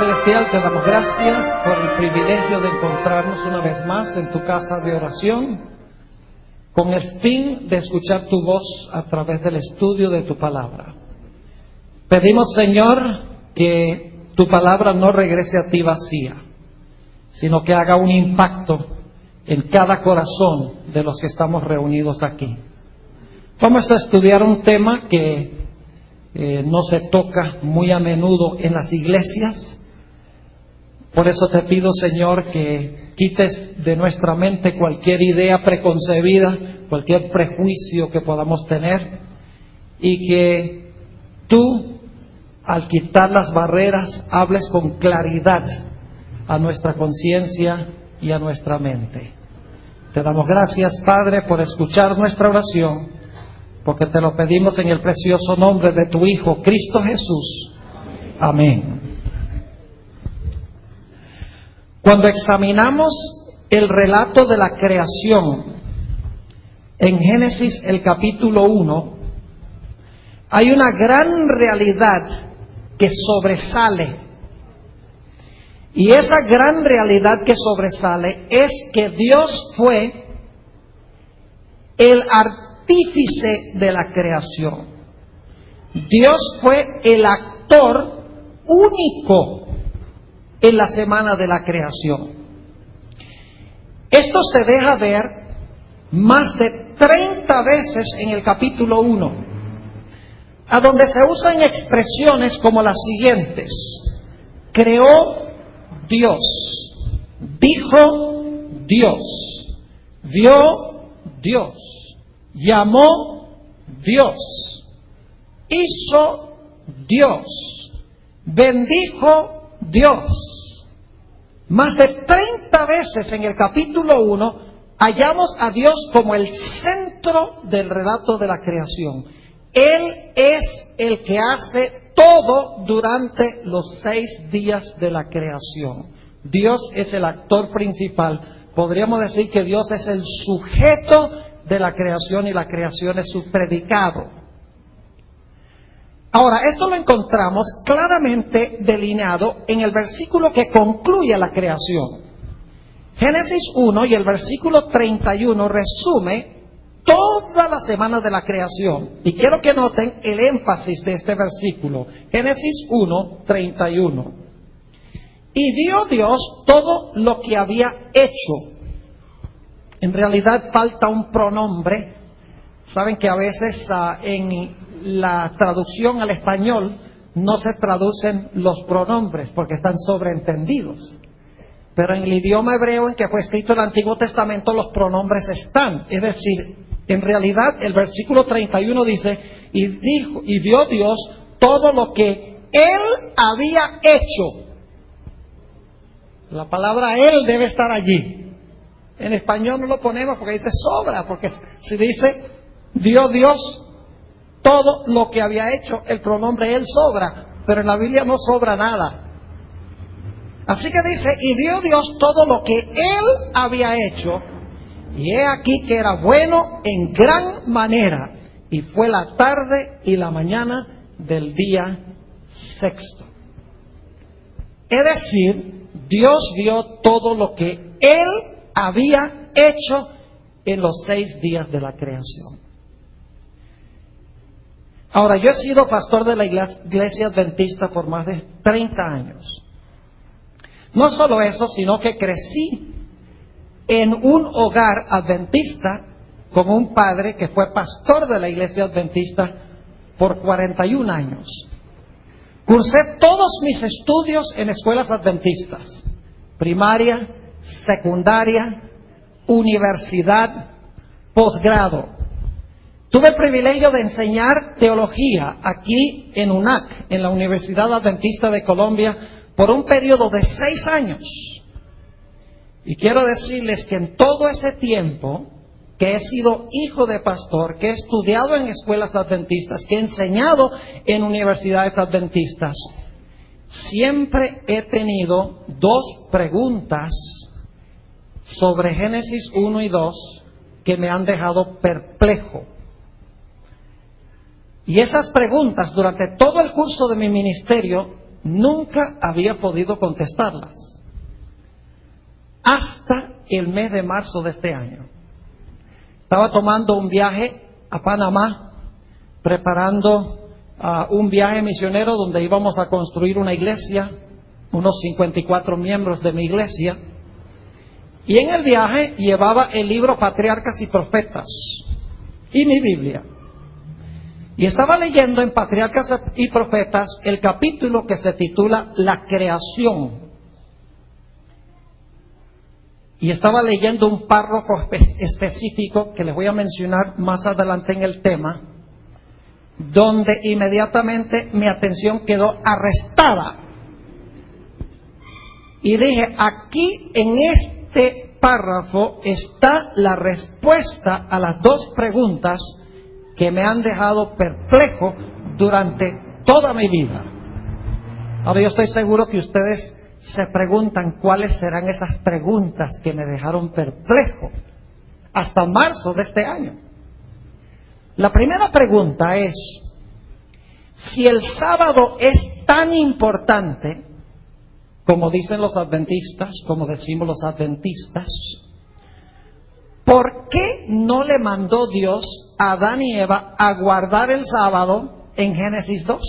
Celestial, te damos gracias por el privilegio de encontrarnos una vez más en tu casa de oración, con el fin de escuchar tu voz a través del estudio de tu palabra. Pedimos, Señor, que tu palabra no regrese a ti vacía, sino que haga un impacto en cada corazón de los que estamos reunidos aquí. Vamos a estudiar un tema que no se toca muy a menudo en las iglesias. Por eso te pido, Señor, que quites de nuestra mente cualquier idea preconcebida, cualquier prejuicio que podamos tener, y que tú, al quitar las barreras, hables con claridad a nuestra conciencia y a nuestra mente. Te damos gracias, Padre, por escuchar nuestra oración, porque te lo pedimos en el precioso nombre de tu Hijo, Cristo Jesús. Amén. Cuando examinamos el relato de la creación en Génesis, el capítulo 1, hay una gran realidad que sobresale. Y esa gran realidad que sobresale es que Dios fue el artífice de la creación. Dios fue el actor único en la semana de la creación. Esto se deja ver más de 30 veces en el capítulo 1, a donde se usan expresiones como las siguientes: creó Dios, dijo Dios, vio Dios, llamó Dios, hizo Dios, bendijo Dios. Más de 30 veces en el capítulo 1 hallamos a Dios como el centro del relato de la creación. Él es el que hace todo durante los 6 días de la creación. Dios es el actor principal. Podríamos decir que Dios es el sujeto de la creación y la creación es su predicado. Ahora, esto lo encontramos claramente delineado en el versículo que concluye la creación. Génesis 1 y el versículo 31 resume toda la semana de la creación. Y quiero que noten el énfasis de este versículo. Génesis 1, 31. Y vio Dios todo lo que había hecho. En realidad falta un pronombre. Saben que a veces en la traducción al español no se traducen los pronombres porque están sobreentendidos. Pero en el idioma hebreo en que fue escrito el Antiguo Testamento los pronombres están. Es decir, en realidad el versículo 31 dice, y vio Dios todo lo que Él había hecho. La palabra Él debe estar allí. En español no lo ponemos porque dice sobra, porque si dice vio Dios todo lo que había hecho, el pronombre Él sobra, pero en la Biblia no sobra nada. Así que dice, y vio Dios todo lo que Él había hecho, y he aquí que era bueno en gran manera, y fue la tarde y la mañana del día sexto. Es decir, Dios vio todo lo que Él había hecho en los 6 días de la creación. Ahora, yo he sido pastor de la iglesia adventista por más de 30 años. No solo eso, sino que crecí en un hogar adventista con un padre que fue pastor de la iglesia adventista por 41 años. Cursé todos mis estudios en escuelas adventistas, primaria, secundaria, universidad, posgrado. Tuve el privilegio de enseñar teología aquí en UNAC, en la Universidad Adventista de Colombia, por un periodo de 6 años. Y quiero decirles que en todo ese tiempo que he sido hijo de pastor, que he estudiado en escuelas adventistas, que he enseñado en universidades adventistas, siempre he tenido 2 preguntas sobre Génesis 1 y 2 que me han dejado perplejo. Y esas preguntas durante todo el curso de mi ministerio nunca había podido contestarlas hasta el mes de marzo de este año. Estaba tomando un viaje a Panamá, preparando un viaje misionero donde íbamos a construir una iglesia, unos 54 miembros de mi iglesia, y en el viaje llevaba el libro Patriarcas y Profetas y mi Biblia. Y estaba leyendo en Patriarcas y Profetas el capítulo que se titula La Creación. Y estaba leyendo un párrafo específico que les voy a mencionar más adelante en el tema, donde inmediatamente mi atención quedó arrestada. Y dije, aquí en este párrafo está la respuesta a las dos preguntas que me han dejado perplejo durante toda mi vida. Ahora yo estoy seguro que ustedes se preguntan cuáles serán esas preguntas que me dejaron perplejo hasta marzo de este año. La primera pregunta es, si el sábado es tan importante, como dicen los adventistas, como decimos los adventistas, ¿por qué no le mandó Dios a Adán y Eva a guardar el sábado en Génesis 2?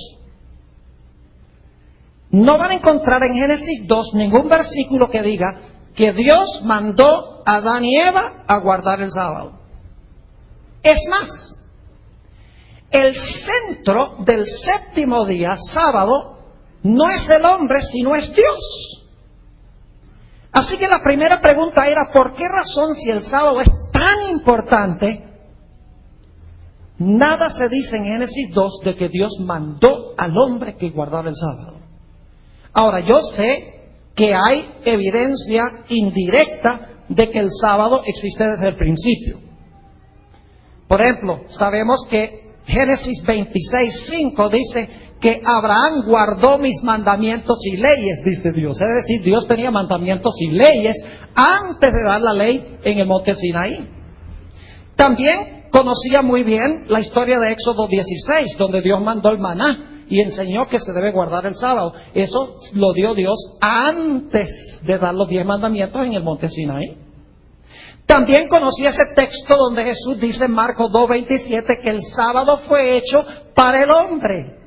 No van a encontrar en Génesis 2 ningún versículo que diga que Dios mandó a Adán y Eva a guardar el sábado. Es más, el centro del séptimo día, sábado, no es el hombre, sino es Dios. Así que la primera pregunta era, ¿por qué razón, si el sábado es tan importante, nada se dice en Génesis 2 de que Dios mandó al hombre que guardara el sábado? Ahora, yo sé que hay evidencia indirecta de que el sábado existe desde el principio. Por ejemplo, sabemos que Génesis 26:5 dice que Abraham guardó mis mandamientos y leyes, dice Dios. Es decir, Dios tenía mandamientos y leyes antes de dar la ley en el monte Sinaí. También conocía muy bien la historia de Éxodo 16, donde Dios mandó el maná y enseñó que se debe guardar el sábado. Eso lo dio Dios antes de dar los 10 mandamientos en el monte Sinaí. También conocí ese texto donde Jesús dice en Marcos 2:27 que el sábado fue hecho para el hombre,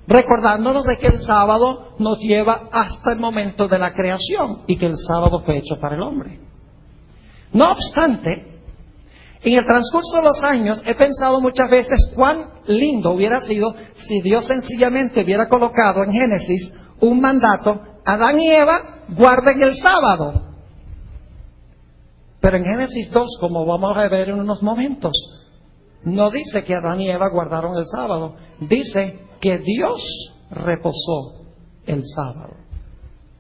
recordándonos de que el sábado nos lleva hasta el momento de la creación y que el sábado fue hecho para el hombre. No obstante, en el transcurso de los años he pensado muchas veces cuán lindo hubiera sido si Dios sencillamente hubiera colocado en Génesis un mandato: Adán y Eva guarden el sábado. Pero en Génesis 2, como vamos a ver en unos momentos, no dice que Adán y Eva guardaron el sábado, dice que Dios reposó el sábado.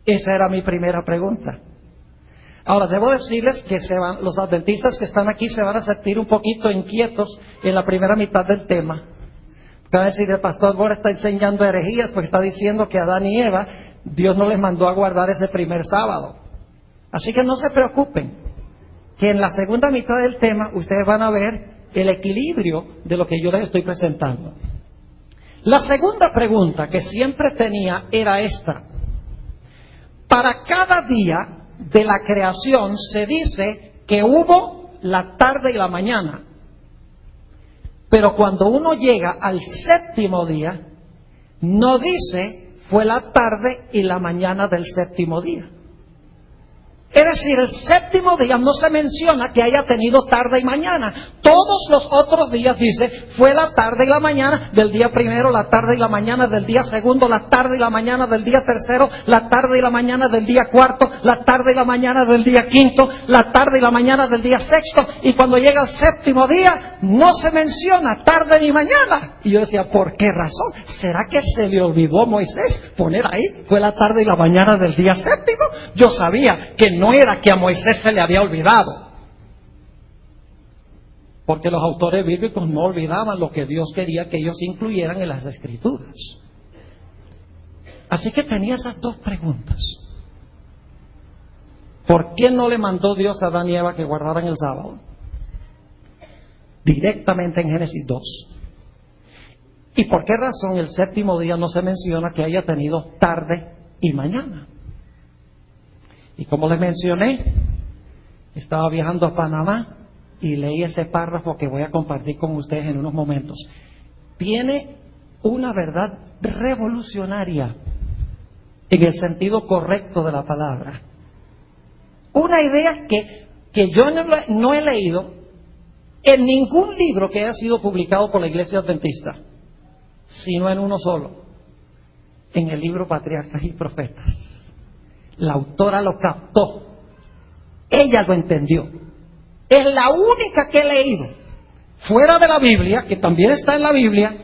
Esa era mi primera pregunta. Ahora, debo decirles que los adventistas que están aquí se van a sentir un poquito inquietos en la primera mitad del tema. Van a decir, el pastor Bora está enseñando herejías porque está diciendo que Adán y Eva, Dios no les mandó a guardar ese primer sábado. Así que no se preocupen, que en la segunda mitad del tema ustedes van a ver el equilibrio de lo que yo les estoy presentando. La segunda pregunta que siempre tenía era esta: para cada día de la creación se dice que hubo la tarde y la mañana, pero cuando uno llega al séptimo día no dice fue la tarde y la mañana del séptimo día. Es decir, el séptimo día no se menciona que haya tenido tarde y mañana. Todos los otros días dice, fue la tarde y la mañana del día primero, la tarde y la mañana del día segundo, la tarde y la mañana del día tercero, la tarde y la mañana del día cuarto, la tarde y la mañana del día quinto, la tarde y la mañana del día sexto. Y cuando llega el séptimo día, no se menciona tarde ni mañana. Y yo decía, ¿por qué razón? ¿Será que se le olvidó a Moisés poner ahí, fue la tarde y la mañana del día séptimo? Yo sabía que no era que a Moisés se le había olvidado, porque los autores bíblicos no olvidaban lo que Dios quería que ellos incluyeran en las escrituras. Así que tenía esas dos preguntas. ¿Por qué no le mandó Dios a Adán y Eva que guardaran el sábado? Directamente en Génesis 2. ¿Y por qué razón el séptimo día no se menciona que haya tenido tarde y mañana? Y como les mencioné, estaba viajando a Panamá y leí ese párrafo que voy a compartir con ustedes en unos momentos. Tiene una verdad revolucionaria en el sentido correcto de la palabra. Una idea que yo no he leído en ningún libro que haya sido publicado por la Iglesia Adventista, sino en uno solo, en el libro Patriarcas y Profetas. La autora lo captó, ella lo entendió. Es la única que he leído, fuera de la Biblia, que también está en la Biblia,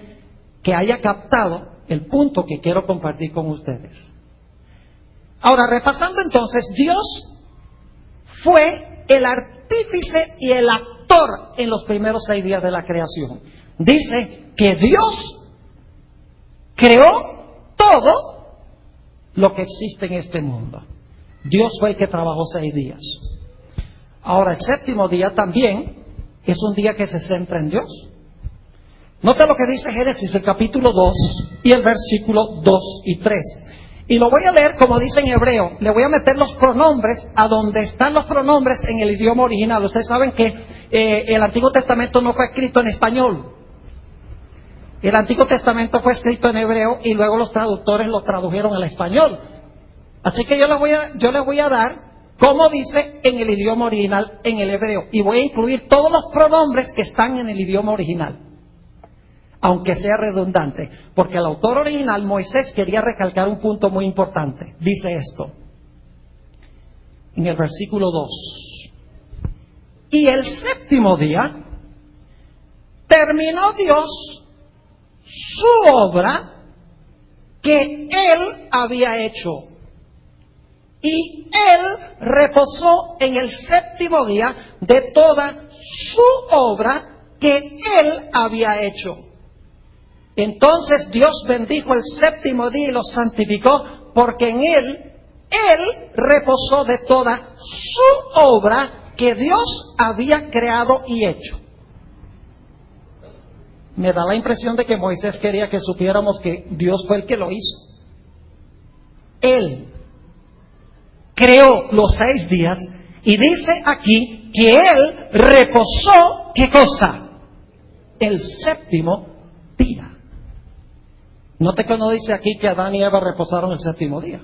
que haya captado el punto que quiero compartir con ustedes. Ahora, repasando entonces, Dios fue el artífice y el actor en los primeros 6 días de la creación. Dice que Dios creó todo lo que existe en este mundo. Dios fue el que trabajó 6 días. Ahora, el séptimo día también es un día que se centra en Dios. Nota lo que dice Génesis, el capítulo 2 y el versículo 2 y 3. Y lo voy a leer como dice en hebreo. Le voy a meter los pronombres a donde están los pronombres en el idioma original. Ustedes saben que el Antiguo Testamento no fue escrito en español. El Antiguo Testamento fue escrito en hebreo y luego los traductores lo tradujeron al español. Así que yo les voy a dar como dice en el idioma original, en el hebreo. Y voy a incluir todos los pronombres que están en el idioma original, aunque sea redundante, porque el autor original, Moisés, quería recalcar un punto muy importante. Dice esto, en el versículo 2. Y el séptimo día terminó Dios su obra que Él había hecho. Y Él reposó en el séptimo día de toda su obra que Él había hecho. Entonces Dios bendijo el séptimo día y lo santificó, porque en Él reposó de toda su obra que Dios había creado y hecho. Me da la impresión de que Moisés quería que supiéramos que Dios fue el que lo hizo. Él creó los 6 días y dice aquí que Él reposó, ¿qué cosa? El séptimo día. Note que no dice aquí que Adán y Eva reposaron el séptimo día.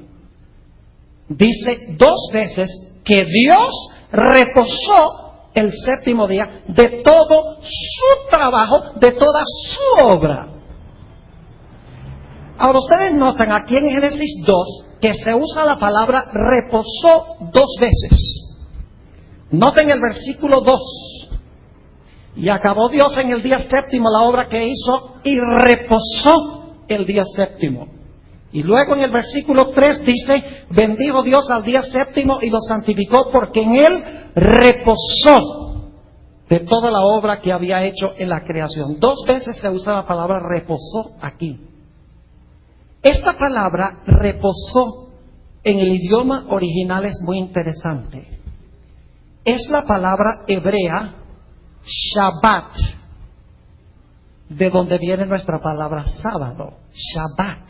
Dice 2 veces que Dios reposó el séptimo día de todo su trabajo, de toda su obra. Ahora ustedes notan aquí en Génesis 2 que se usa la palabra reposó 2 veces. Noten el versículo 2. Y acabó Dios en el día séptimo la obra que hizo y reposó el día séptimo. Y luego en el versículo 3 dice, bendijo Dios al día séptimo y lo santificó porque en Él reposó de toda la obra que había hecho en la creación. 2 veces se usa la palabra reposó aquí. Esta palabra reposó en el idioma original es muy interesante. Es la palabra hebrea Shabbat, de donde viene nuestra palabra sábado, Shabbat.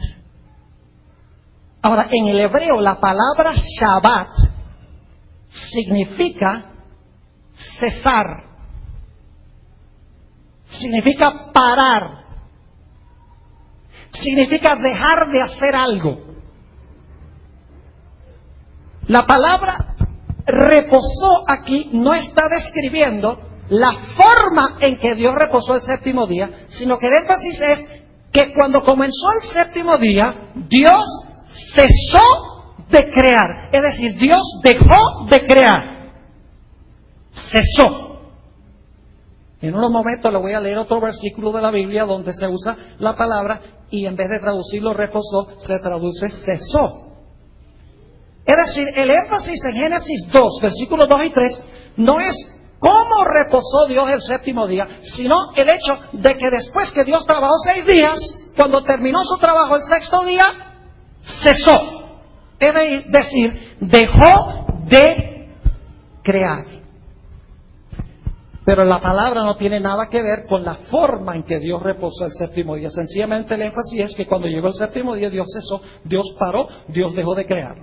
Ahora, en el hebreo la palabra Shabbat significa cesar, significa parar, significa dejar de hacer algo. La palabra reposó aquí no está describiendo la forma en que Dios reposó el séptimo día, sino que el énfasis es que cuando comenzó el séptimo día, Dios cesó de crear. Es decir, Dios dejó de crear. Cesó. En unos momentos le voy a leer otro versículo de la Biblia donde se usa la palabra y en vez de traducirlo reposó, se traduce cesó. Es decir, el énfasis en Génesis 2, versículos 2 y 3, no es cómo reposó Dios el séptimo día, sino el hecho de que después que Dios trabajó 6 días, cuando terminó su trabajo el sexto día, cesó. Es decir, dejó de crear. Pero la palabra no tiene nada que ver con la forma en que Dios reposó el séptimo día. Sencillamente el énfasis es que cuando llegó el séptimo día, Dios cesó, Dios paró, Dios dejó de crear.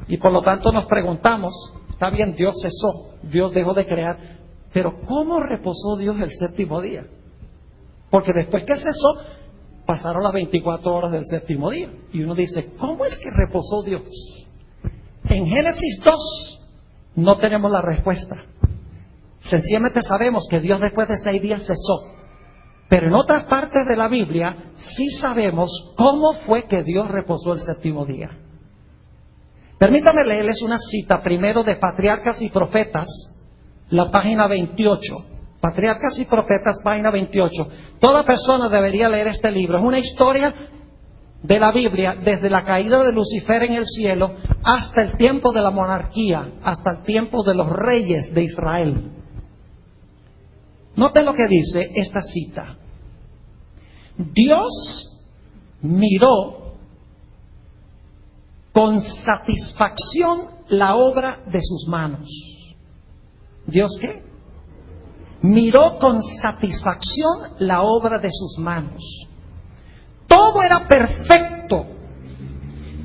Y por lo tanto nos preguntamos, está bien, Dios cesó, Dios dejó de crear, pero ¿cómo reposó Dios el séptimo día? Porque después que cesó, pasaron las 24 horas del séptimo día. Y uno dice, ¿cómo es que reposó Dios? En Génesis 2 no tenemos la respuesta. Sencillamente sabemos que Dios después de 6 días cesó. Pero en otras partes de la Biblia sí sabemos cómo fue que Dios reposó el séptimo día. Permítame leerles una cita primero de Patriarcas y Profetas, la página 28. Patriarcas y Profetas, página 28. Toda persona debería leer este libro. Es una historia de la Biblia desde la caída de Lucifer en el cielo hasta el tiempo de la monarquía, hasta el tiempo de los reyes de Israel. Noten lo que dice esta cita. Dios miró con satisfacción la obra de sus manos. ¿Dios qué? Miró con satisfacción la obra de sus manos. Todo era perfecto,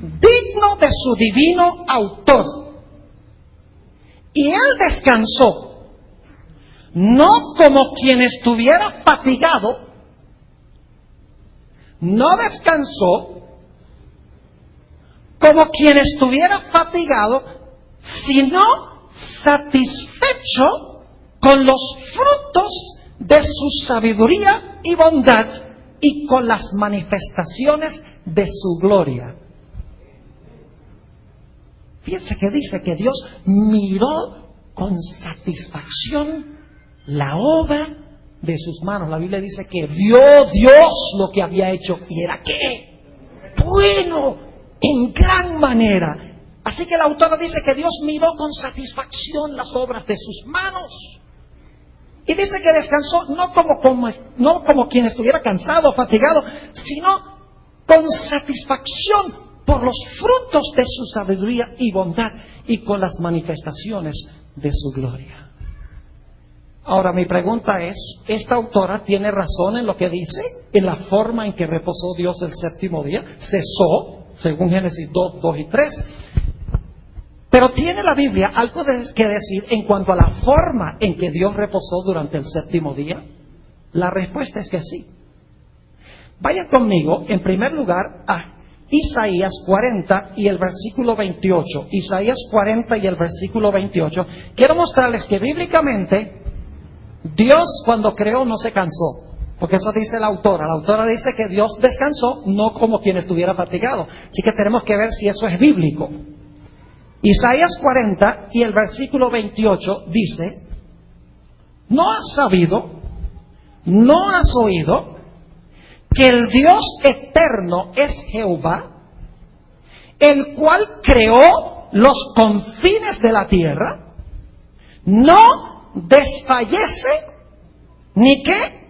digno de su divino autor. Y él descansó, no como quien estuviera fatigado, no descansó como quien estuviera fatigado, sino satisfecho con los frutos de su sabiduría y bondad y con las manifestaciones de su gloria. Fíjense que dice que Dios miró con satisfacción la obra de sus manos. La Biblia dice que vio Dios lo que había hecho y era ¿qué? Bueno, en gran manera. Así que la autora dice que Dios miró con satisfacción las obras de sus manos. Y dice que descansó no como quien estuviera cansado o fatigado, sino con satisfacción por los frutos de su sabiduría y bondad y con las manifestaciones de su gloria. Ahora mi pregunta es, ¿esta autora tiene razón en lo que dice? En la forma en que reposó Dios el séptimo día, cesó, según Génesis 2, 2 y 3. Pero ¿tiene la Biblia algo que decir en cuanto a la forma en que Dios reposó durante el séptimo día? La respuesta es que sí. Vayan conmigo, en primer lugar, a Isaías 40 y el versículo 28. Isaías 40 y el versículo 28. Quiero mostrarles que bíblicamente Dios cuando creó no se cansó. Porque eso dice la autora. La autora dice que Dios descansó no como quien estuviera fatigado. Así que tenemos que ver si eso es bíblico. Isaías 40 y el versículo 28 dice: ¿no has sabido, no has oído, que el Dios eterno es Jehová, el cual creó los confines de la tierra? No desfallece, ni qué,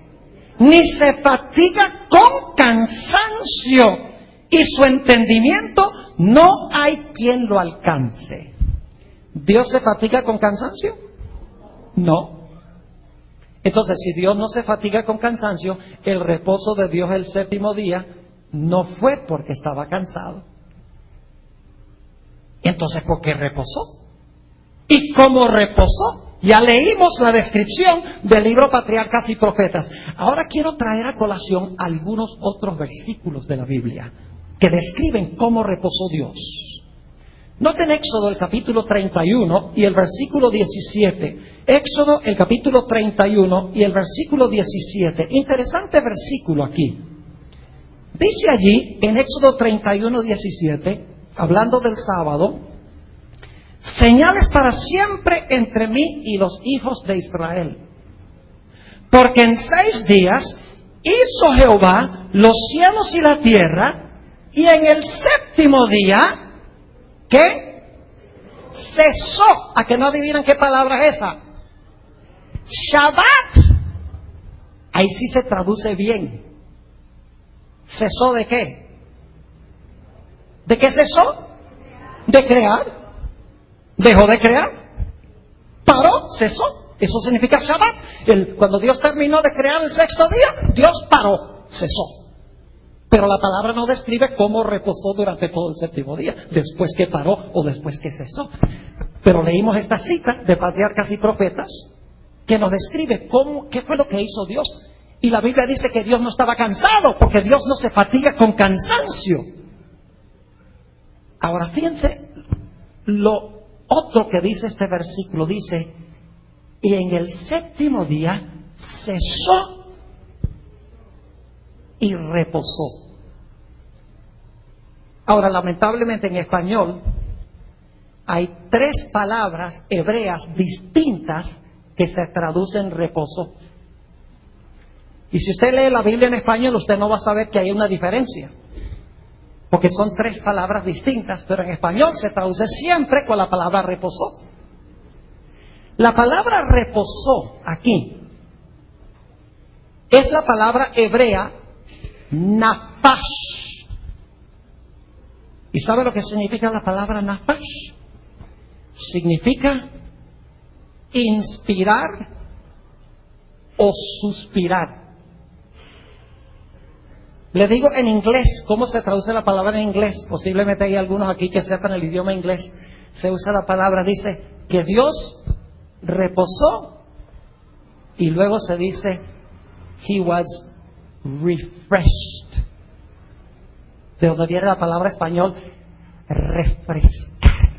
ni se fatiga con cansancio, y su entendimiento no hay quien lo alcance. ¿Dios se fatiga con cansancio? No. Entonces, si Dios no se fatiga con cansancio, el reposo de Dios el séptimo día no fue porque estaba cansado. Entonces, ¿por qué reposó? ¿Y cómo reposó? Ya leímos la descripción del libro Patriarcas y Profetas. Ahora quiero traer a colación algunos otros versículos de la Biblia que describen cómo reposó Dios. Noten Éxodo el capítulo 31 y el versículo 17. Éxodo el capítulo 31 y el versículo 17. Interesante versículo aquí. Dice allí en Éxodo 31, 17, hablando del sábado: señales para siempre entre mí y los hijos de Israel. Porque en 6 días hizo Jehová los cielos y la tierra, y en el séptimo día, ¿qué? Cesó. ¿A que no adivinan qué palabra es esa? Shabbat. Ahí sí se traduce bien. ¿Cesó de qué? ¿De qué cesó? De crear. Dejó de crear. Paró, cesó. Eso significa Shabbat. Cuando Dios terminó de crear el sexto día, Dios paró, cesó. Pero la palabra no describe cómo reposó durante todo el séptimo día, después que paró o después que cesó. Pero leímos esta cita de patriarcas y profetas que nos describe qué fue lo que hizo Dios. Y la Biblia dice que Dios no estaba cansado, porque Dios no se fatiga con cansancio. Ahora fíjense lo otro que dice este versículo. Dice, y en el séptimo día cesó y reposó. Ahora, lamentablemente en español hay 3 palabras hebreas distintas que se traducen reposo. Y si usted lee la Biblia en español, usted no va a saber que hay una diferencia, porque son 3 palabras distintas, pero en español se traduce siempre con la palabra reposó. La palabra reposó aquí es la palabra hebrea nafash. ¿Y sabe lo que significa la palabra nafash? Significa inspirar o suspirar. Le digo en inglés, ¿cómo se traduce la palabra en inglés? Posiblemente hay algunos aquí que sepan el idioma inglés. Se usa la palabra, dice que Dios reposó, y luego se dice He was refreshed. De donde viene la palabra español refrescar.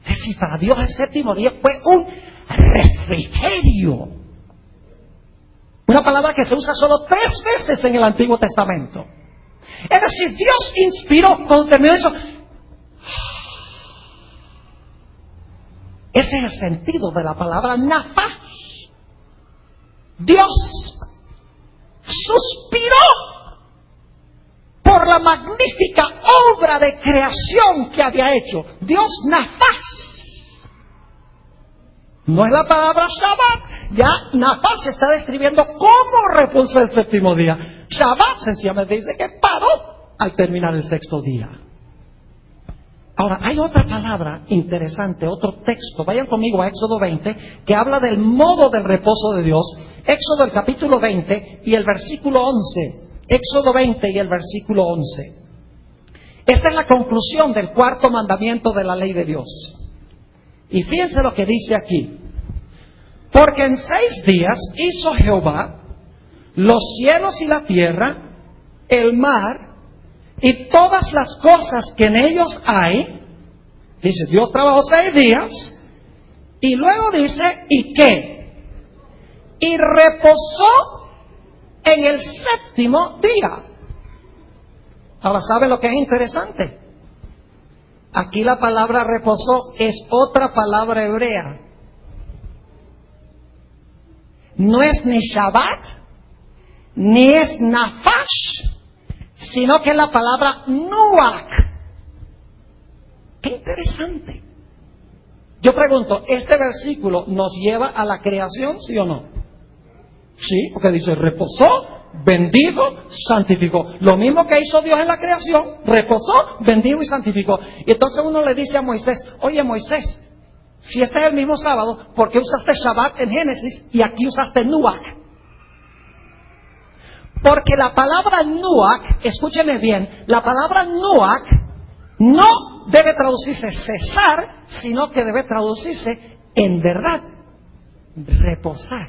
Es decir, para Dios el séptimo día fue un refrigerio. Una palabra que se usa solo 3 veces en el Antiguo Testamento. Es decir, Dios inspiró, cuando terminó eso. Ese es el sentido de la palabra nafash. Dios suspiró por la magnífica obra de creación que había hecho. Dios nafash. No es la palabra Shabbat. Ya nafash está describiendo cómo reposó el séptimo día. Shabbat sencillamente dice que paró al terminar el sexto día. Ahora, hay otra palabra interesante, otro texto. Vayan conmigo a Éxodo 20, que habla del modo del reposo de Dios. Éxodo el capítulo 20 y el versículo 11. Éxodo 20 y el versículo 11. Esta es la conclusión del 4º mandamiento de la ley de Dios. Y fíjense lo que dice aquí. Porque en 6 días hizo Jehová los cielos y la tierra, el mar y todas las cosas que en ellos hay. Dice, Dios trabajó 6 días. Y luego dice, ¿y qué? Y reposó en el séptimo día. Ahora, ¿sabe lo que es interesante? Aquí la palabra reposó es otra palabra hebrea. No es ni Shabbat, ni es nafash, sino que es la palabra nuach. ¡Qué interesante! Yo pregunto, ¿este versículo nos lleva a la creación, sí o no? Sí, porque dice, reposó, bendijo, santificó. Lo mismo que hizo Dios en la creación, reposó, bendijo y santificó. Y entonces uno le dice a Moisés, oye Moisés, si este es el mismo sábado, ¿por qué usaste Shabbat en Génesis y aquí usaste nuach? Porque la palabra nuach, escúcheme bien, la palabra nuach no debe traducirse cesar, sino que debe traducirse en verdad, reposar.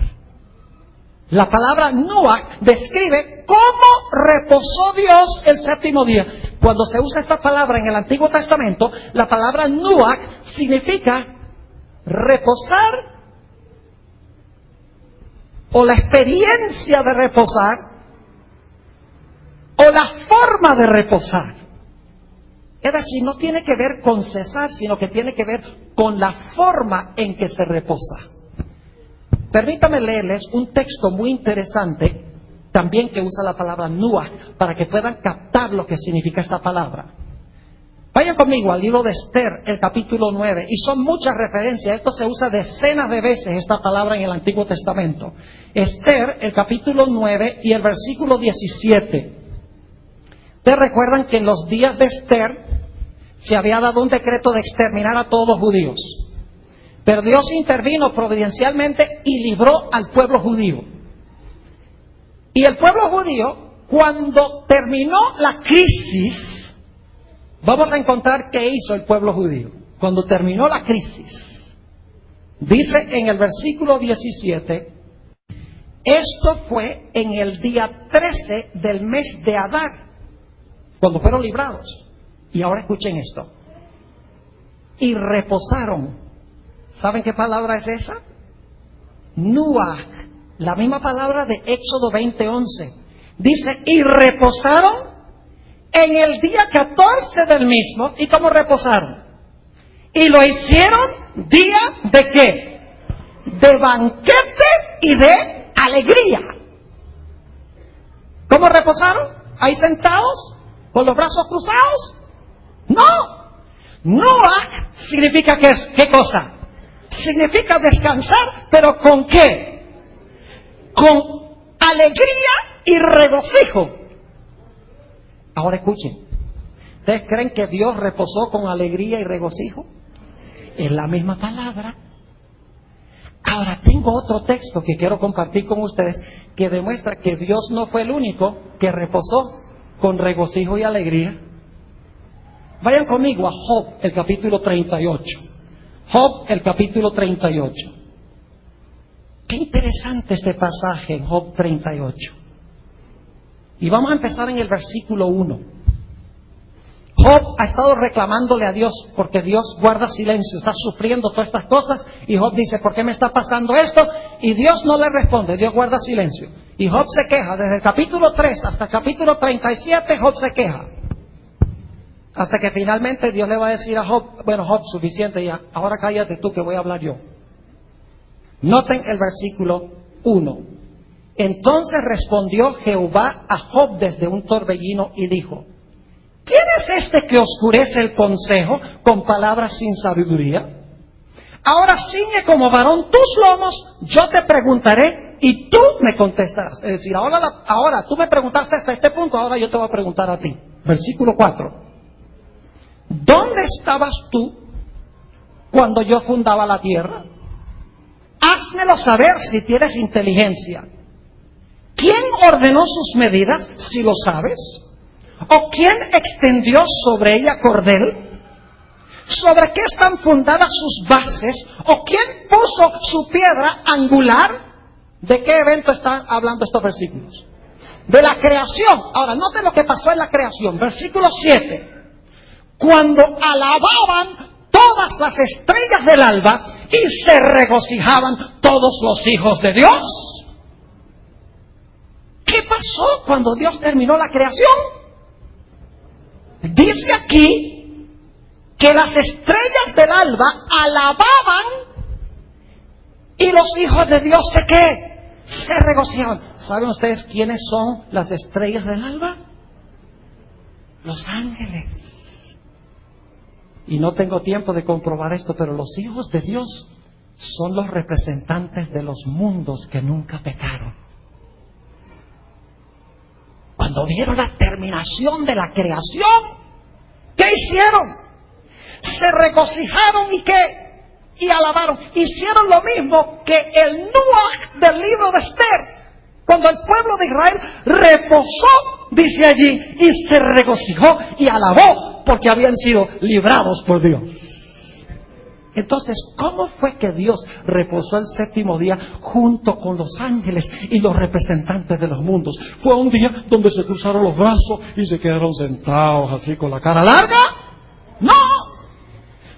La palabra nuach describe cómo reposó Dios el séptimo día. Cuando se usa esta palabra en el Antiguo Testamento, la palabra nuach significa reposar o la experiencia de reposar o la forma de reposar. Es decir, no tiene que ver con cesar, sino que tiene que ver con la forma en que se reposa. Permítame leerles un texto muy interesante, también que usa la palabra nuach, para que puedan captar lo que significa esta palabra. Vayan conmigo al libro de Esther, el capítulo 9, y son muchas referencias. Esto se usa decenas de veces, esta palabra en el Antiguo Testamento. Esther, el capítulo 9 y el versículo 17. Ustedes recuerdan que en los días de Esther se había dado un decreto de exterminar a todos los judíos. Pero Dios intervino providencialmente y libró al pueblo judío. Y el pueblo judío, cuando terminó la crisis, vamos a encontrar qué hizo el pueblo judío. Cuando terminó la crisis, dice en el versículo 17, esto fue en el día 13 del mes de Adar, cuando fueron librados. Y ahora escuchen esto. Y reposaron. ¿Saben qué palabra es esa? Nuach, la misma palabra de Éxodo 20:11. Dice, y reposaron en el día 14 del mismo. ¿Y cómo reposaron? Y lo hicieron día de ¿qué? De banquete y de alegría. ¿Cómo reposaron? ¿Ahí sentados? ¿Con los brazos cruzados? No. Nuach significa ¿qué cosa? Significa descansar, pero ¿con qué? Con alegría y regocijo. Ahora escuchen. ¿Ustedes creen que Dios reposó con alegría y regocijo? Es la misma palabra. Ahora tengo otro texto que quiero compartir con ustedes que demuestra que Dios no fue el único que reposó con regocijo y alegría. Vayan conmigo a Job, el capítulo 38. Job, el capítulo 38. Qué interesante este pasaje en Job 38. Y vamos a empezar en el versículo 1. Job ha estado reclamándole a Dios porque Dios guarda silencio, está sufriendo todas estas cosas. Y Job dice, ¿por qué me está pasando esto? Y Dios no le responde, Dios guarda silencio. Y Job se queja, desde el capítulo 3 hasta el capítulo 37, Job se queja. Hasta que finalmente Dios le va a decir a Job, bueno Job, suficiente ya, ahora cállate tú que voy a hablar yo. Noten el versículo 1. Entonces respondió Jehová a Job desde un torbellino y dijo, ¿quién es este que oscurece el consejo con palabras sin sabiduría? Ahora ciñe como varón tus lomos, yo te preguntaré y tú me contestarás. Es decir, ahora tú me preguntaste hasta este punto, ahora yo te voy a preguntar a ti. Versículo 4. ¿Dónde estabas tú cuando yo fundaba la tierra? Házmelo saber si tienes inteligencia. ¿Quién ordenó sus medidas, si lo sabes? ¿O quién extendió sobre ella cordel? ¿Sobre qué están fundadas sus bases? ¿O quién puso su piedra angular? ¿De qué evento están hablando estos versículos? De la creación. Ahora, noten lo que pasó en la creación. Versículo 7. Cuando alababan todas las estrellas del alba y se regocijaban todos los hijos de Dios. ¿Qué pasó cuando Dios terminó la creación? Dice aquí que las estrellas del alba alababan y los hijos de Dios se regocijaban. ¿Saben ustedes quiénes son las estrellas del alba? Los ángeles. Y no tengo tiempo de comprobar esto, pero los hijos de Dios son los representantes de los mundos que nunca pecaron. Cuando vieron la terminación de la creación, ¿qué hicieron? Se regocijaron y alabaron. Hicieron lo mismo que el Nuach del libro de Esther. Cuando el pueblo de Israel reposó, dice allí, y se regocijó y alabó porque habían sido librados por Dios. Entonces, ¿cómo fue que Dios reposó el séptimo día junto con los ángeles y los representantes de los mundos? ¿Fue un día donde se cruzaron los brazos y se quedaron sentados así con la cara larga? ¡No!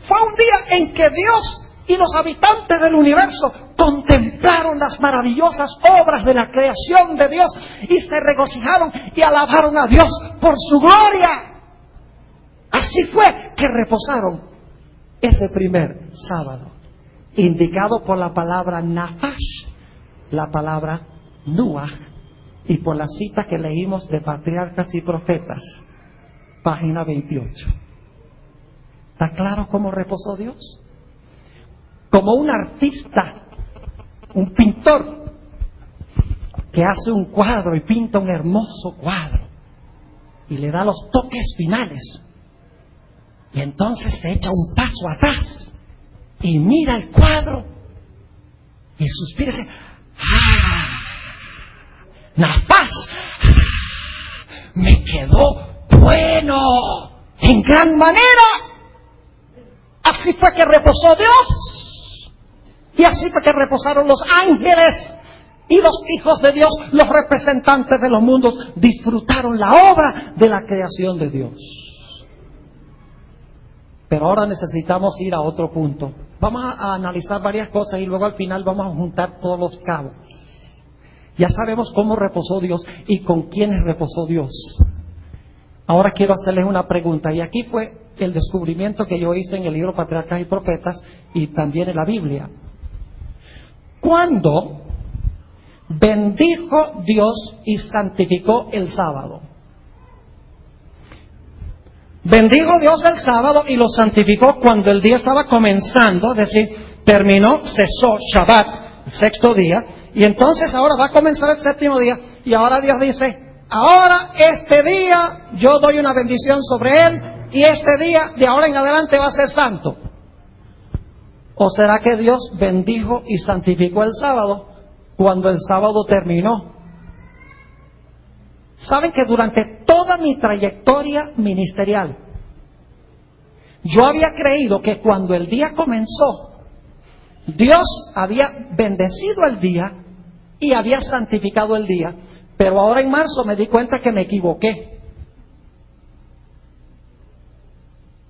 Fue un día en que Dios y los habitantes del universo contemplaron las maravillosas obras de la creación de Dios y se regocijaron y alabaron a Dios por su gloria. Así fue que reposaron ese primer sábado, indicado por la palabra Nafash, la palabra Nuach, y por la cita que leímos de Patriarcas y Profetas, página 28. ¿Está claro cómo reposó Dios? Como un artista, un pintor, que hace un cuadro y pinta un hermoso cuadro, y le da los toques finales. Y entonces se echa un paso atrás y mira el cuadro y suspira y dice, Nafás, me quedó bueno, en gran manera. Así fue que reposó Dios, y así fue que reposaron los ángeles, y los hijos de Dios, los representantes de los mundos, disfrutaron la obra de la creación de Dios. Pero ahora necesitamos ir a otro punto. Vamos a analizar varias cosas y luego al final vamos a juntar todos los cabos. Ya sabemos cómo reposó Dios y con quiénes reposó Dios. Ahora quiero hacerles una pregunta, y aquí fue el descubrimiento que yo hice en el libro Patriarcas y Profetas y también en la Biblia. ¿Cuándo bendijo Dios y santificó el sábado? Bendijo Dios el sábado y lo santificó cuando el día estaba comenzando, es decir, terminó, cesó Shabbat, el sexto día, y entonces ahora va a comenzar el séptimo día, y ahora Dios dice, ahora este día yo doy una bendición sobre él, y este día de ahora en adelante va a ser santo. ¿O será que Dios bendijo y santificó el sábado cuando el sábado terminó? Saben que durante toda mi trayectoria ministerial, yo había creído que cuando el día comenzó, Dios había bendecido el día y había santificado el día, pero ahora en marzo me di cuenta que me equivoqué.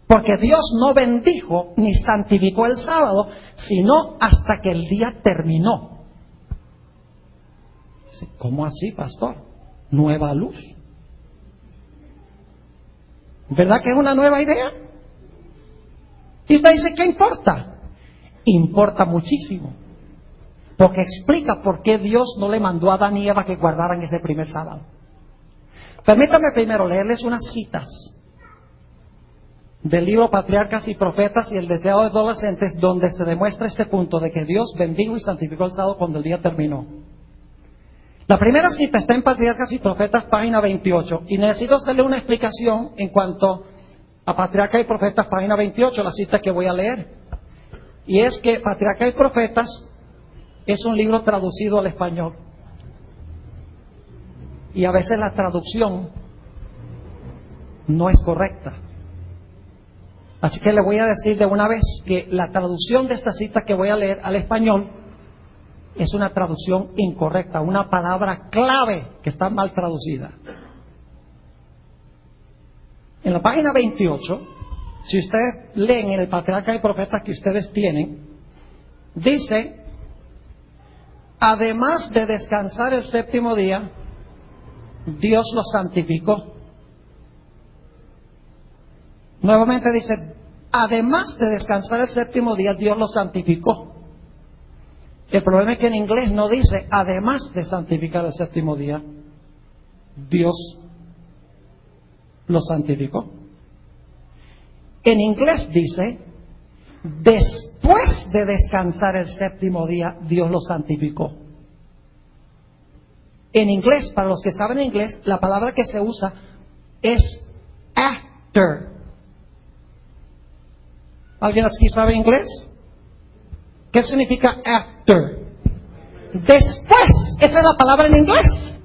Porque Dios no bendijo ni santificó el sábado, sino hasta que el día terminó. ¿Cómo así, pastor? Nueva luz. ¿Verdad que es una nueva idea? Y usted dice, ¿qué importa? Importa muchísimo. Porque explica por qué Dios no le mandó a Adán y Eva que guardaran ese primer sábado. Permítanme primero leerles unas citas del libro Patriarcas y Profetas y el Deseo de Adolescentes, donde se demuestra este punto de que Dios bendijo y santificó el sábado cuando el día terminó. La primera cita está en Patriarcas y Profetas, página 28, y necesito hacerle una explicación en cuanto a Patriarcas y Profetas, página 28, la cita que voy a leer. Y es que Patriarcas y Profetas es un libro traducido al español. Y a veces la traducción no es correcta. Así que le voy a decir de una vez que la traducción de esta cita que voy a leer al español es una traducción incorrecta, una palabra clave que está mal traducida. En la página 28, si ustedes leen en el Patriarcas y Profetas que ustedes tienen, dice, además de descansar el séptimo día, Dios lo santificó. Nuevamente dice, además de descansar el séptimo día, Dios lo santificó. El problema es que en inglés no dice, además de santificar el séptimo día, Dios lo santificó. En inglés dice, después de descansar el séptimo día, Dios lo santificó. En inglés, para los que saben inglés, la palabra que se usa es after. ¿Alguien aquí sabe inglés? ¿Qué significa after? Después, esa es la palabra en inglés.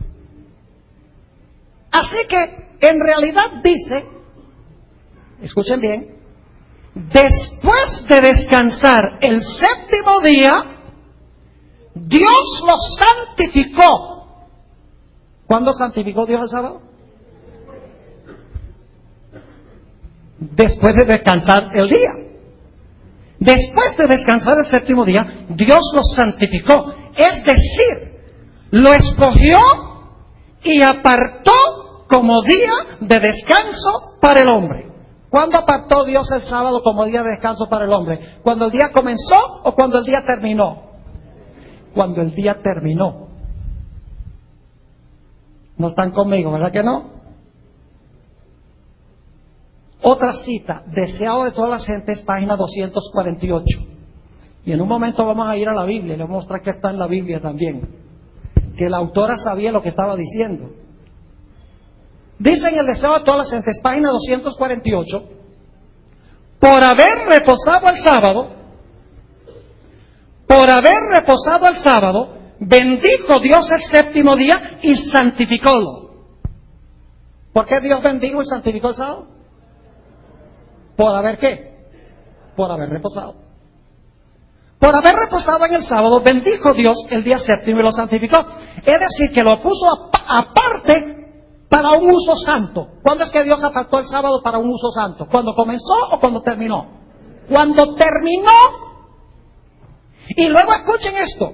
Así que, en realidad dice, escuchen bien, después de descansar el séptimo día, Dios lo santificó. ¿Cuándo santificó Dios el sábado? Después de descansar el día. Después de descansar el séptimo día, Dios lo santificó. Es decir, lo escogió y apartó como día de descanso para el hombre. ¿Cuándo apartó Dios el sábado como día de descanso para el hombre? ¿Cuando el día comenzó o cuando el día terminó? Cuando el día terminó. No están conmigo, ¿verdad que no? Otra cita, deseado de todas las gentes, página 248. Y en un momento vamos a ir a la Biblia y le voy a mostrar que está en la Biblia también. Que la autora sabía lo que estaba diciendo. Dice en el deseo de todas las gentes, página 248, por haber reposado el sábado, Por haber reposado el sábado, bendijo Dios el séptimo día y santificólo. ¿Por qué Dios bendijo y santificó el sábado? ¿Por haber qué? Por haber reposado. Por haber reposado en el sábado, bendijo Dios el día séptimo y lo santificó. Es decir, que lo puso aparte para un uso santo. ¿Cuándo es que Dios apartó el sábado para un uso santo? ¿Cuándo comenzó o cuando terminó? Cuando terminó. Y luego escuchen esto.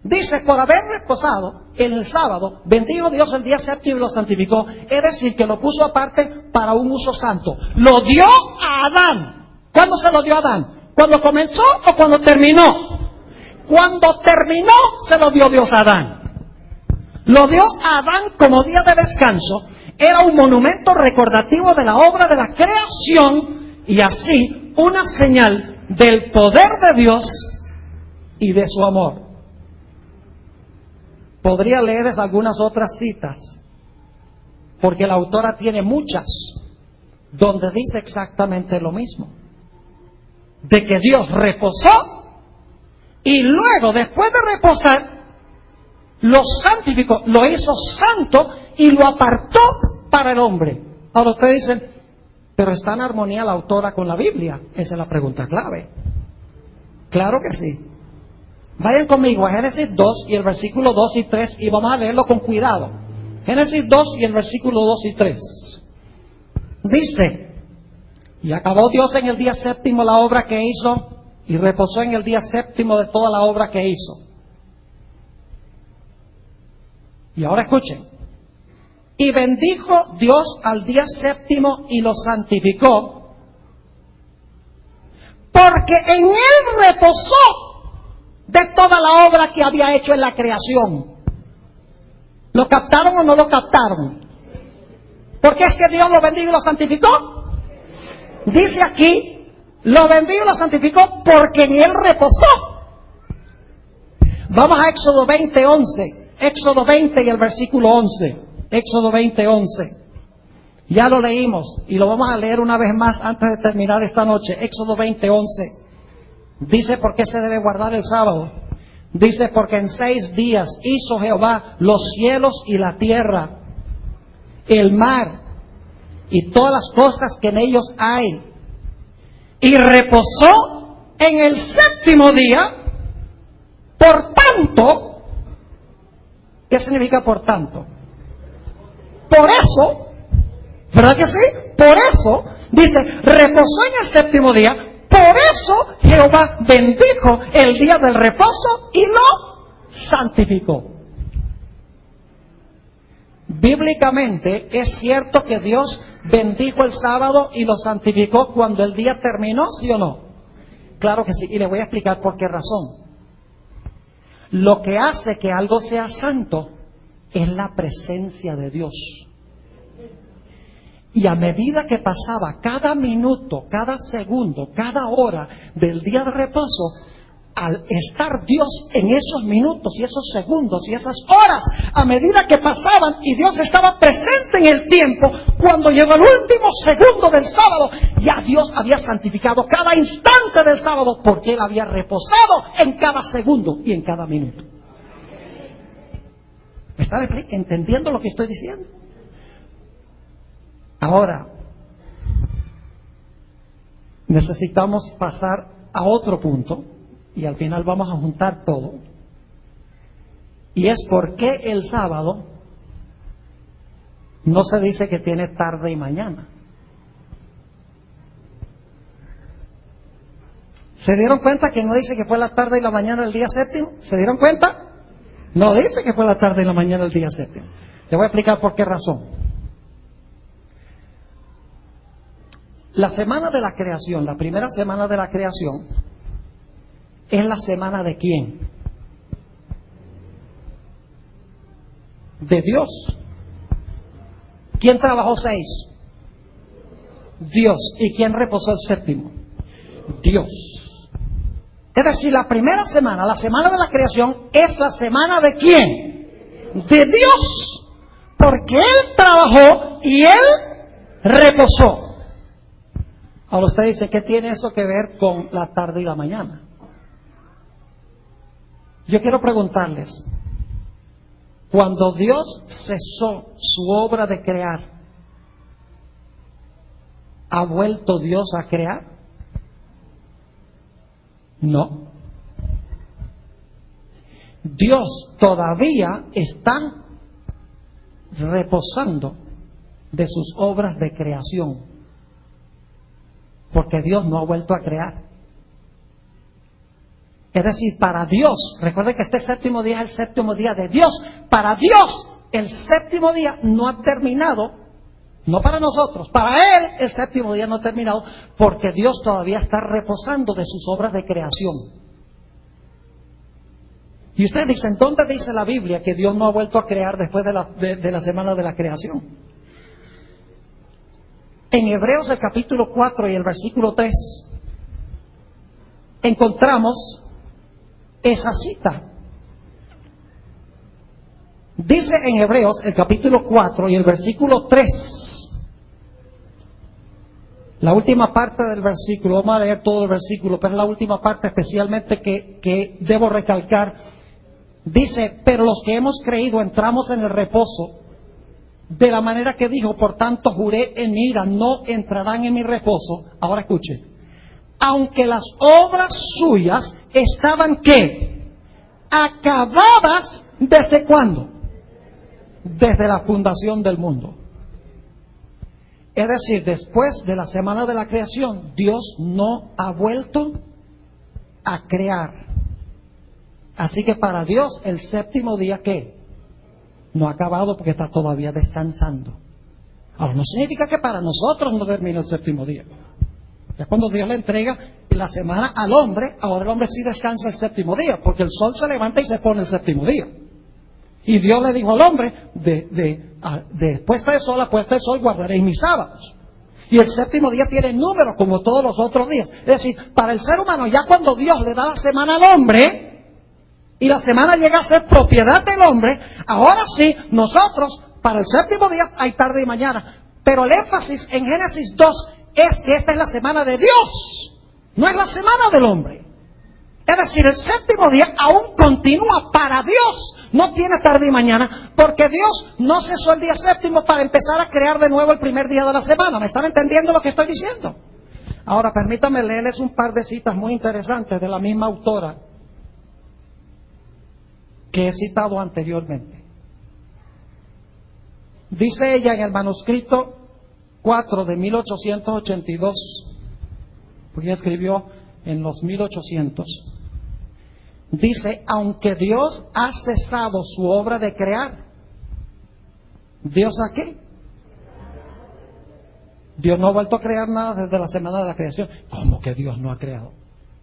Dice, por haber reposado en el sábado, bendijo Dios el día séptimo y lo santificó. Es decir, que lo puso aparte para un uso santo. Lo dio a Adán. ¿Cuándo se lo dio a Adán? ¿Cuando comenzó o cuando terminó? Cuando terminó se lo dio Dios a Adán. Lo dio a Adán como día de descanso. Era un monumento recordativo de la obra de la creación y así una señal del poder de Dios y de su amor. Podría leerles algunas otras citas, porque la autora tiene muchas, donde dice exactamente lo mismo. De que Dios reposó y luego, después de reposar, lo santificó, lo hizo santo y lo apartó para el hombre. Ahora ustedes dicen, pero ¿está en armonía la autora con la Biblia? Esa es la pregunta clave. Claro que sí. Vayan conmigo a Génesis 2 y el versículo 2 y 3 y vamos a leerlo con cuidado. Génesis 2 y el versículo 2 y 3. Dice, y acabó Dios en el día séptimo la obra que hizo y reposó en el día séptimo de toda la obra que hizo. Y ahora escuchen. Y bendijo Dios al día séptimo y lo santificó, porque en él reposó de toda la obra que había hecho en la creación. ¿Lo captaron o no lo captaron? Porque es que Dios lo bendijo y lo santificó. Dice aquí, lo bendijo y lo santificó porque en él reposó. Vamos a Éxodo 20, 11. Éxodo 20 y el versículo 11. Éxodo 20, 11. Ya lo leímos y lo vamos a leer una vez más antes de terminar esta noche. Éxodo 20, 11. Dice por qué se debe guardar el sábado. Dice porque en 6 días hizo Jehová los cielos y la tierra, el mar y todas las cosas que en ellos hay. Y reposó en el séptimo día. Por tanto, ¿qué significa por tanto? Por eso, ¿verdad que sí? Por eso, dice, reposó en el séptimo día. Por eso Jehová bendijo el día del reposo y lo santificó. Bíblicamente es cierto que Dios bendijo el sábado y lo santificó cuando el día terminó, ¿sí o no? Claro que sí, y le voy a explicar por qué razón. Lo que hace que algo sea santo es la presencia de Dios. Y a medida que pasaba cada minuto, cada segundo, cada hora del día de reposo, al estar Dios en esos minutos y esos segundos y esas horas, a medida que pasaban y Dios estaba presente en el tiempo, cuando llegó el último segundo del sábado, ya Dios había santificado cada instante del sábado porque Él había reposado en cada segundo y en cada minuto. ¿Me están entendiendo lo que estoy diciendo? Ahora, necesitamos pasar a otro punto y al final vamos a juntar todo. Y es por qué el sábado no se dice que tiene tarde y mañana. ¿Se dieron cuenta que no dice que fue la tarde y la mañana del día séptimo? ¿Se dieron cuenta? No dice que fue la tarde y la mañana del día séptimo. Le voy a explicar por qué razón. La semana de la creación, la primera semana de la creación, es la semana de ¿quién? De Dios. ¿Quién trabajó 6? Dios. ¿Y quién reposó el séptimo? Dios. Es decir, la primera semana, la semana de la creación, es la semana de ¿quién? De Dios. Porque Él trabajó y Él reposó. Ahora usted dice, ¿qué tiene eso que ver con la tarde y la mañana? Yo quiero preguntarles, cuando Dios cesó su obra de crear, ¿ha vuelto Dios a crear? No. Dios todavía está reposando de sus obras de creación, porque Dios no ha vuelto a crear. Es decir, para Dios, recuerden que este séptimo día es el séptimo día de Dios. Para Dios, el séptimo día no ha terminado, no para nosotros, para Él el séptimo día no ha terminado, porque Dios todavía está reposando de sus obras de creación. Y ustedes dicen, ¿dónde dice la Biblia que Dios no ha vuelto a crear después de la semana de la creación? En Hebreos el capítulo 4 y el versículo 3 encontramos esa cita. Dice en Hebreos el capítulo 4 y el versículo 3, la última parte del versículo, vamos a leer todo el versículo, pero la última parte especialmente que debo recalcar, dice, pero los que hemos creído entramos en el reposo, de la manera que dijo, por tanto juré en mi ira, no entrarán en mi reposo. Ahora escuche, aunque las obras suyas estaban, ¿qué? Acabadas, ¿desde cuándo? Desde la fundación del mundo. Es decir, después de la semana de la creación, Dios no ha vuelto a crear. Así que para Dios el séptimo día, ¿qué? No ha acabado porque está todavía descansando. Ahora, no significa que para nosotros no termina el séptimo día. Ya cuando Dios le entrega la semana al hombre, ahora el hombre sí descansa el séptimo día, porque el sol se levanta y se pone el séptimo día. Y Dios le dijo al hombre, de puesta de sol a puesta de sol guardaréis mis sábados. Y el séptimo día tiene número como todos los otros días. Es decir, para el ser humano, ya cuando Dios le da la semana al hombre, y la semana llega a ser propiedad del hombre, ahora sí, nosotros, para el séptimo día, hay tarde y mañana. Pero el énfasis en Génesis 2 es que esta es la semana de Dios, no es la semana del hombre. Es decir, el séptimo día aún continúa para Dios, no tiene tarde y mañana, porque Dios no cesó el día séptimo para empezar a crear de nuevo el primer día de la semana. ¿Me están entendiendo lo que estoy diciendo? Ahora, permítanme leerles un par de citas muy interesantes de la misma autora que he citado anteriormente. Dice ella en el manuscrito 4 de 1882, porque ella escribió en los 1800, dice, aunque Dios ha cesado su obra de crear, ¿Dios a qué? Dios no ha vuelto a crear nada desde la semana de la creación. ¿Cómo que Dios no ha creado?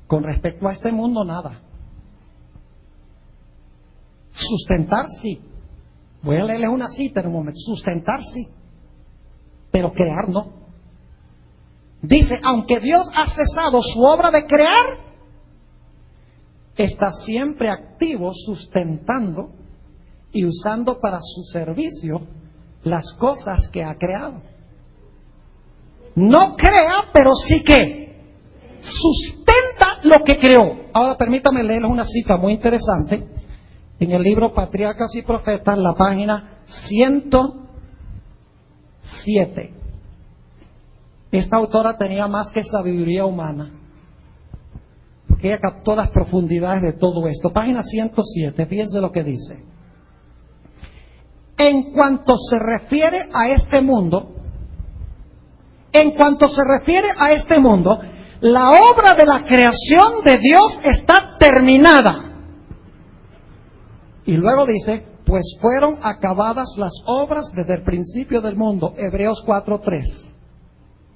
Con respecto a este mundo, nada. Sustentar sí. Voy a leerles una cita en un momento. Sustentar sí, pero crear no. Dice, aunque Dios ha cesado su obra de crear, está siempre activo sustentando y usando para su servicio las cosas que ha creado. No crea, pero sí que sustenta lo que creó. Ahora permítame leerles una cita muy interesante en el libro Patriarcas y Profetas, la página 107. Esta autora tenía más que sabiduría humana, porque ella captó las profundidades de todo esto. Página 107, fíjense lo que dice. En cuanto se refiere a este mundo, la obra de la creación de Dios está terminada. Y luego dice, pues fueron acabadas las obras desde el principio del mundo. Hebreos 4:3.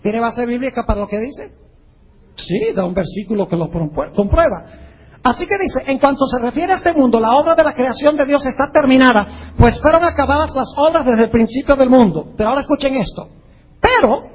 ¿Tiene base bíblica para lo que dice? Sí, da un versículo que lo comprueba. Así que dice, en cuanto se refiere a este mundo, la obra de la creación de Dios está terminada, pues fueron acabadas las obras desde el principio del mundo. Pero ahora escuchen esto. Pero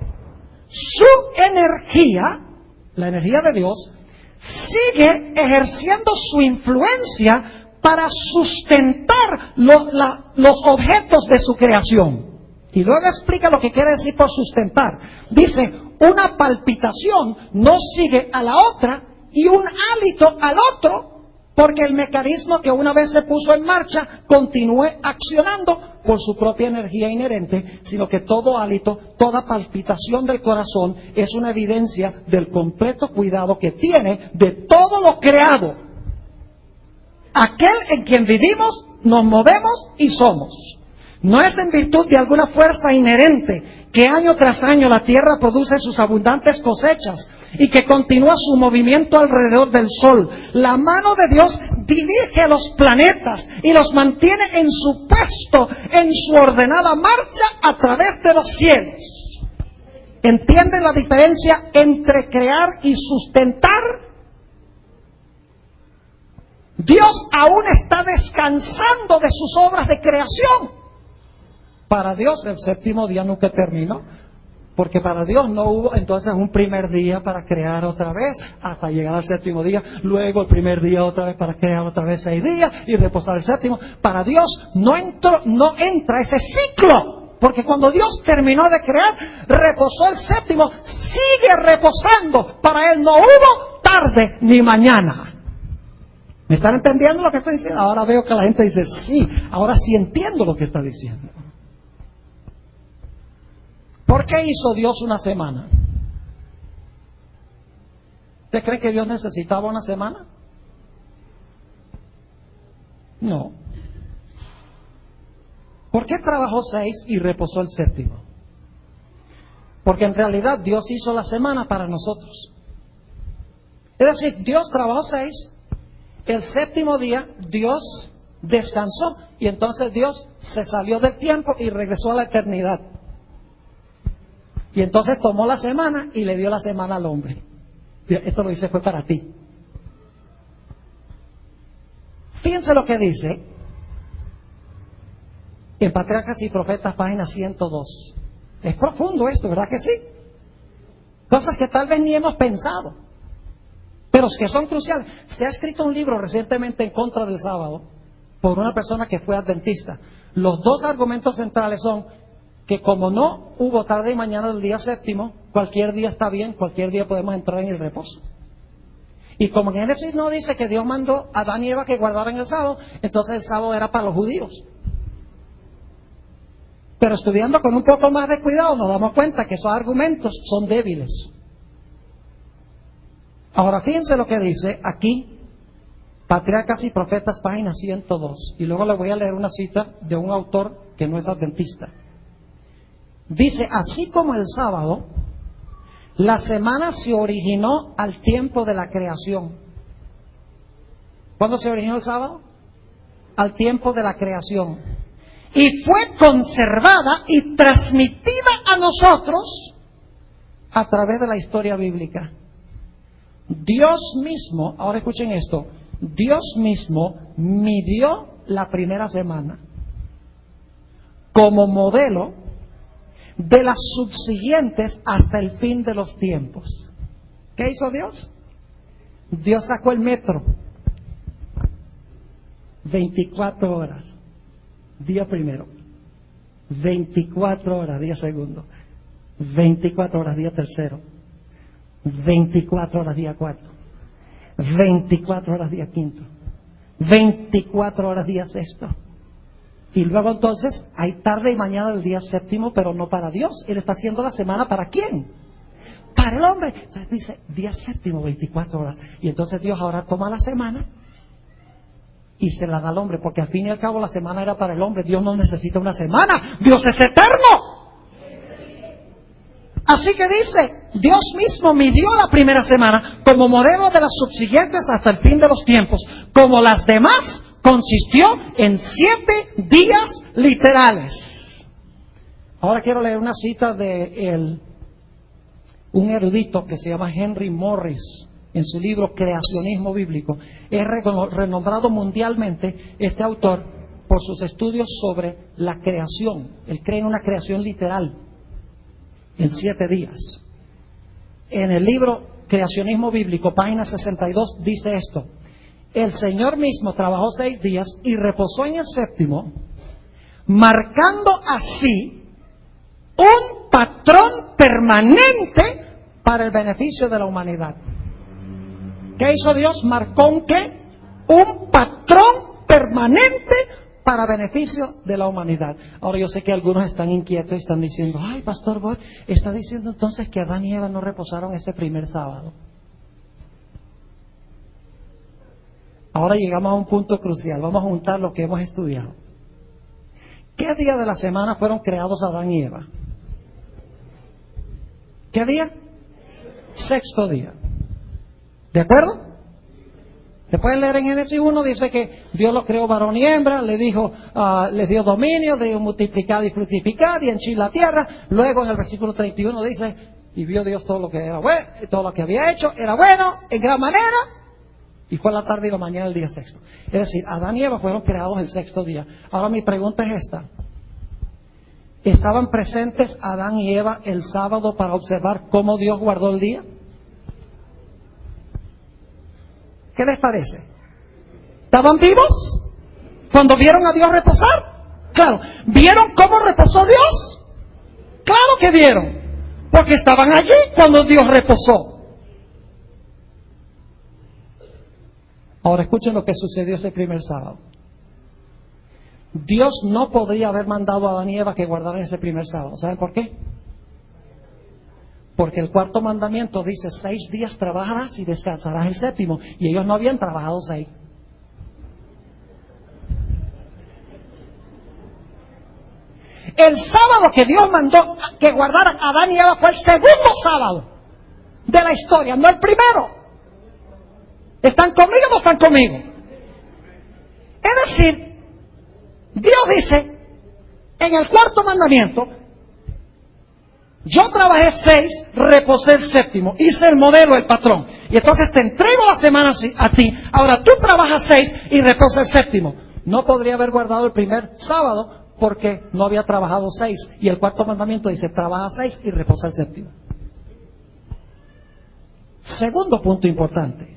su energía, la energía de Dios, sigue ejerciendo su influencia para sustentar los objetos de su creación. Y luego explica lo que quiere decir por sustentar. Dice, una palpitación no sigue a la otra y un hálito al otro, porque el mecanismo que una vez se puso en marcha continúe accionando por su propia energía inherente, sino que todo hálito, toda palpitación del corazón es una evidencia del completo cuidado que tiene de todo lo creado. Aquel en quien vivimos, nos movemos y somos. No es en virtud de alguna fuerza inherente que año tras año la tierra produce sus abundantes cosechas y que continúa su movimiento alrededor del sol. La mano de Dios dirige los planetas y los mantiene en su puesto, en su ordenada marcha a través de los cielos. ¿Entienden la diferencia entre crear y sustentar? Dios aún está descansando de sus obras de creación. Para Dios el séptimo día nunca terminó, porque para Dios no hubo entonces un primer día para crear otra vez hasta llegar al séptimo día, luego el primer día otra vez para crear otra vez 6 días y reposar el séptimo. Para Dios no entra ese ciclo, porque cuando Dios terminó de crear, reposó el séptimo, sigue reposando. Para Él no hubo tarde ni mañana. ¿Me están entendiendo lo que estoy diciendo? Ahora veo que la gente dice, sí, ahora sí entiendo lo que está diciendo. ¿Por qué hizo Dios una semana? ¿Usted cree que Dios necesitaba una semana? No. ¿Por qué trabajó 6 y reposó el séptimo? Porque en realidad Dios hizo la semana para nosotros. Es decir, Dios trabajó 6, el séptimo día Dios descansó y entonces Dios se salió del tiempo y regresó a la eternidad. Y entonces tomó la semana y le dio la semana al hombre. Esto lo dice, fue para ti. Fíjense lo que dice en Patriarcas y Profetas, página 102. Es profundo esto, ¿verdad que sí? Cosas que tal vez ni hemos pensado, pero que son cruciales. Se ha escrito un libro recientemente en contra del sábado por una persona que fue adventista. Los 2 argumentos centrales son que como no hubo tarde y mañana del día séptimo, cualquier día está bien, cualquier día podemos entrar en el reposo. Y como en Génesis no dice que Dios mandó a Adán y Eva que guardaran el sábado, entonces el sábado era para los judíos. Pero estudiando con un poco más de cuidado nos damos cuenta que esos argumentos son débiles. Ahora fíjense lo que dice aquí, Patriarcas y Profetas, página 102. Y luego le voy a leer una cita de un autor que no es adventista. Dice, así como el sábado, la semana se originó al tiempo de la creación. ¿Cuándo se originó el sábado? Al tiempo de la creación. Y fue conservada y transmitida a nosotros a través de la historia bíblica. Dios mismo, ahora escuchen esto, Dios mismo midió la primera semana como modelo de las subsiguientes hasta el fin de los tiempos. ¿Qué hizo Dios? Dios sacó el metro. 24 horas, día primero. 24 horas, día segundo. 24 horas, día tercero. 24 horas, día cuarto. 24 horas, día quinto. 24 horas, día sexto. Y luego entonces hay tarde y mañana del día séptimo, pero no para Dios. Él está haciendo la semana ¿para quién? Para el hombre. Entonces dice, día séptimo, 24 horas. Y entonces Dios ahora toma la semana y se la da al hombre, porque al fin y al cabo la semana era para el hombre. Dios no necesita una semana, Dios es eterno. Así que dice, Dios mismo midió la primera semana como modelo de las subsiguientes hasta el fin de los tiempos. Como las demás, consistió en 7 días literales. Ahora quiero leer una cita de un erudito que se llama Henry Morris, en su libro Creacionismo Bíblico. Es renombrado mundialmente este autor por sus estudios sobre la creación. Él cree en una creación literal en 7 días. En el libro Creacionismo Bíblico, página 62, dice esto: el Señor mismo trabajó 6 días y reposó en el séptimo, marcando así un patrón permanente para el beneficio de la humanidad. ¿Qué hizo Dios? Marcó un ¿qué? un patrón permanente para beneficio de la humanidad. Ahora yo sé que algunos están inquietos y están diciendo, ay, Pastor Boy, está diciendo entonces que Adán y Eva no reposaron ese primer sábado. Ahora llegamos a un punto crucial, vamos a juntar lo que hemos estudiado. ¿Qué día de la semana fueron creados Adán y Eva? ¿Qué día? Sexto día. ¿De acuerdo? Se pueden leer en Génesis 1, dice que Dios los creó varón y hembra, les dio dominio, de multiplicar y fructificar y henchir la tierra. Luego en el versículo 31 dice, y vio Dios todo lo que era bueno, todo lo que había hecho era bueno en gran manera, y fue la tarde y la mañana del día sexto. Es decir, Adán y Eva fueron creados el sexto día. Ahora mi pregunta es esta: ¿estaban presentes Adán y Eva el sábado para observar cómo Dios guardó el día? ¿Qué les parece? ¿Estaban vivos cuando vieron a Dios reposar? Claro. ¿Vieron cómo reposó Dios? Claro que vieron, porque estaban allí cuando Dios reposó. Ahora escuchen lo que sucedió ese primer sábado. Dios no podría haber mandado a Adán y Eva que guardaran ese primer sábado. ¿Saben por qué? Porque el cuarto mandamiento dice 6 días trabajarás y descansarás el séptimo. Y ellos no habían trabajado 6. El sábado que Dios mandó que guardaran a Adán y Eva fue el segundo sábado de la historia, no el primero. ¿Están conmigo o no están conmigo? Es decir, Dios dice en el cuarto mandamiento, yo trabajé 6, reposé el séptimo, hice el modelo, el patrón, y entonces te entrego la semana a ti, ahora tú trabajas 6 y reposas el séptimo. No podría haber guardado el primer sábado porque no había trabajado 6, y el cuarto mandamiento dice, trabaja 6 y reposa el séptimo. Segundo punto importante,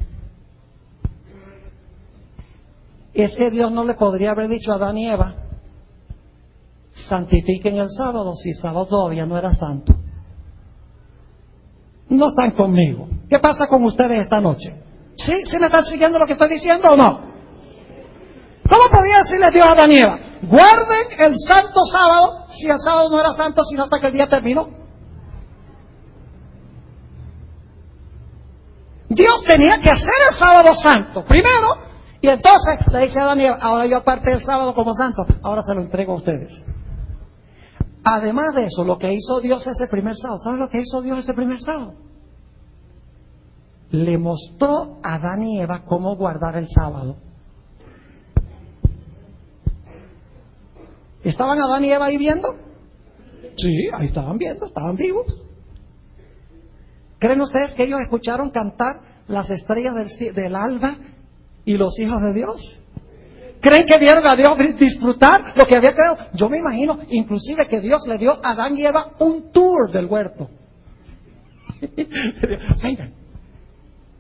es que Dios no le podría haber dicho a Adán y Eva, santifiquen el sábado, si el sábado todavía no era santo. No están conmigo. ¿Qué pasa con ustedes esta noche? ¿Sí? ¿Sí me están siguiendo lo que estoy diciendo o no? ¿Cómo podía decirle Dios a Adán y Eva, guarden el santo sábado, si el sábado no era santo sino hasta que el día terminó? Dios tenía que hacer el sábado santo primero. Y entonces le dice a Adán y Eva, ahora yo aparté el sábado como santo, ahora se lo entrego a ustedes. Además de eso, lo que hizo Dios ese primer sábado, ¿saben lo que hizo Dios ese primer sábado? Le mostró a Adán y Eva cómo guardar el sábado. ¿Estaban Adán y Eva ahí viendo? Sí, ahí estaban viendo, estaban vivos. ¿Creen ustedes que ellos escucharon cantar las estrellas del alba y los hijos de Dios? ¿Creen que vieron a Dios disfrutar lo que había creado? Yo me imagino, inclusive, que Dios le dio a Adán y Eva un tour del huerto. Vengan.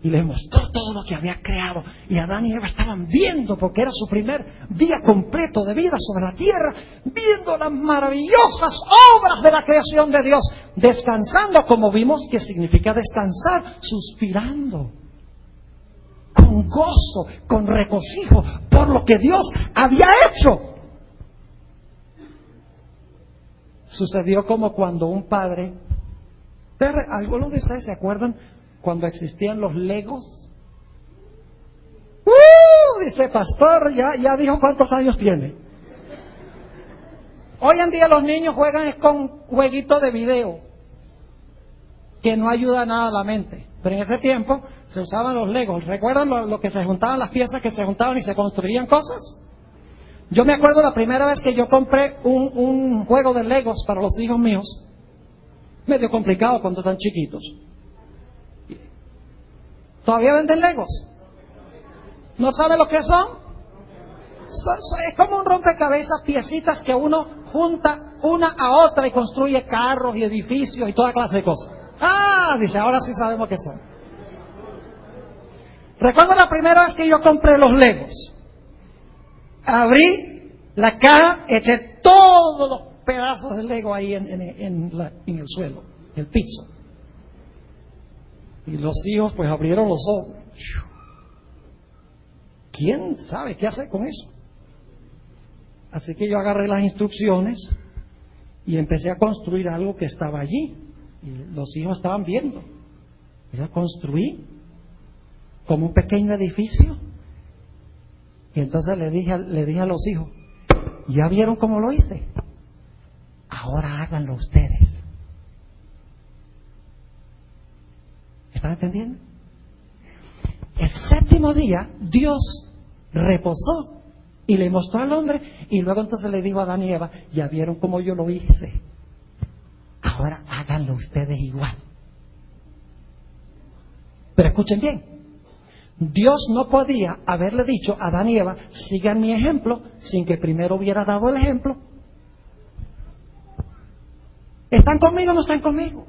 Y les mostró todo lo que había creado. Y Adán y Eva estaban viendo, porque era su primer día completo de vida sobre la tierra, viendo las maravillosas obras de la creación de Dios, descansando, como vimos que significa descansar, suspirando, con gozo, con regocijo, por lo que Dios había hecho. Sucedió como cuando un padre, ¿algunos de ustedes se acuerdan cuando existían los Legos? Dice pastor, ya dijo cuántos años tiene. Hoy en día los niños juegan con jueguitos de video que no ayuda nada a la mente. Pero en ese tiempo se usaban los Legos. ¿Recuerdan lo que se juntaban, las piezas que se juntaban y se construían cosas? Yo me acuerdo la primera vez que yo compré un juego de Legos para los hijos míos. Medio complicado cuando están chiquitos. ¿Todavía venden Legos? ¿No saben lo que son? Es como un rompecabezas, piecitas que uno junta una a otra y construye carros y edificios y toda clase de cosas. Dice, ahora sí sabemos qué son. Recuerdo la primera vez que yo compré los Legos. Abrí la caja, eché todos los pedazos de Lego ahí en el suelo, en el piso. Y los hijos pues abrieron los ojos. ¿quién sabe qué hacer con eso? Así que yo agarré las instrucciones y empecé a construir algo que estaba allí. Y los hijos estaban viendo. Yo construí como un pequeño edificio. Y entonces le dije a los hijos, ¿ya vieron cómo lo hice? Ahora háganlo ustedes. ¿Están entendiendo? El séptimo día Dios reposó y le mostró al hombre, y luego entonces le dijo a Adán y Eva, ya vieron cómo yo lo hice, ahora háganlo ustedes igual. Pero escuchen bien, Dios no podía haberle dicho a Adán y Eva, sigan mi ejemplo, sin que primero hubiera dado el ejemplo. ¿Están conmigo o no están conmigo?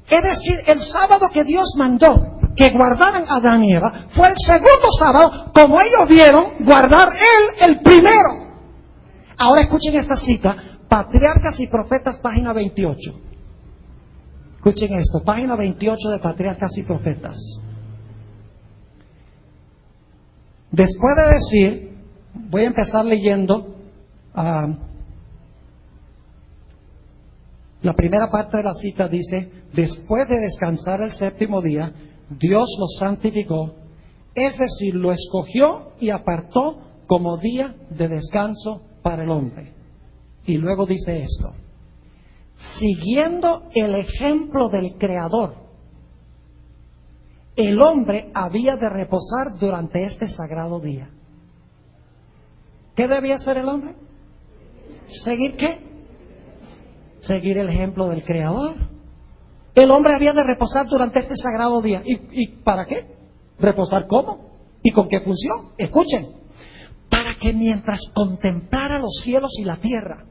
Es decir, el sábado que Dios mandó que guardaran a Adán y Eva fue el segundo sábado, como ellos vieron guardar él el primero. Ahora escuchen esta cita, Patriarcas y Profetas, página 28. Escuchen esto, página 28 de Patriarcas y Profetas. Después de decir, voy a empezar leyendo la primera parte de la cita. Dice, después de descansar el séptimo día, Dios lo santificó, es decir, lo escogió y apartó como día de descanso para el hombre. Y luego dice esto, siguiendo el ejemplo del Creador, el hombre había de reposar durante este sagrado día. ¿Qué debía hacer el hombre? ¿Seguir qué? Seguir el ejemplo del Creador. El hombre había de reposar durante este sagrado día. ¿Y para qué? ¿Reposar cómo? ¿Y con qué función? Escuchen. Para que mientras contemplara los cielos y la tierra,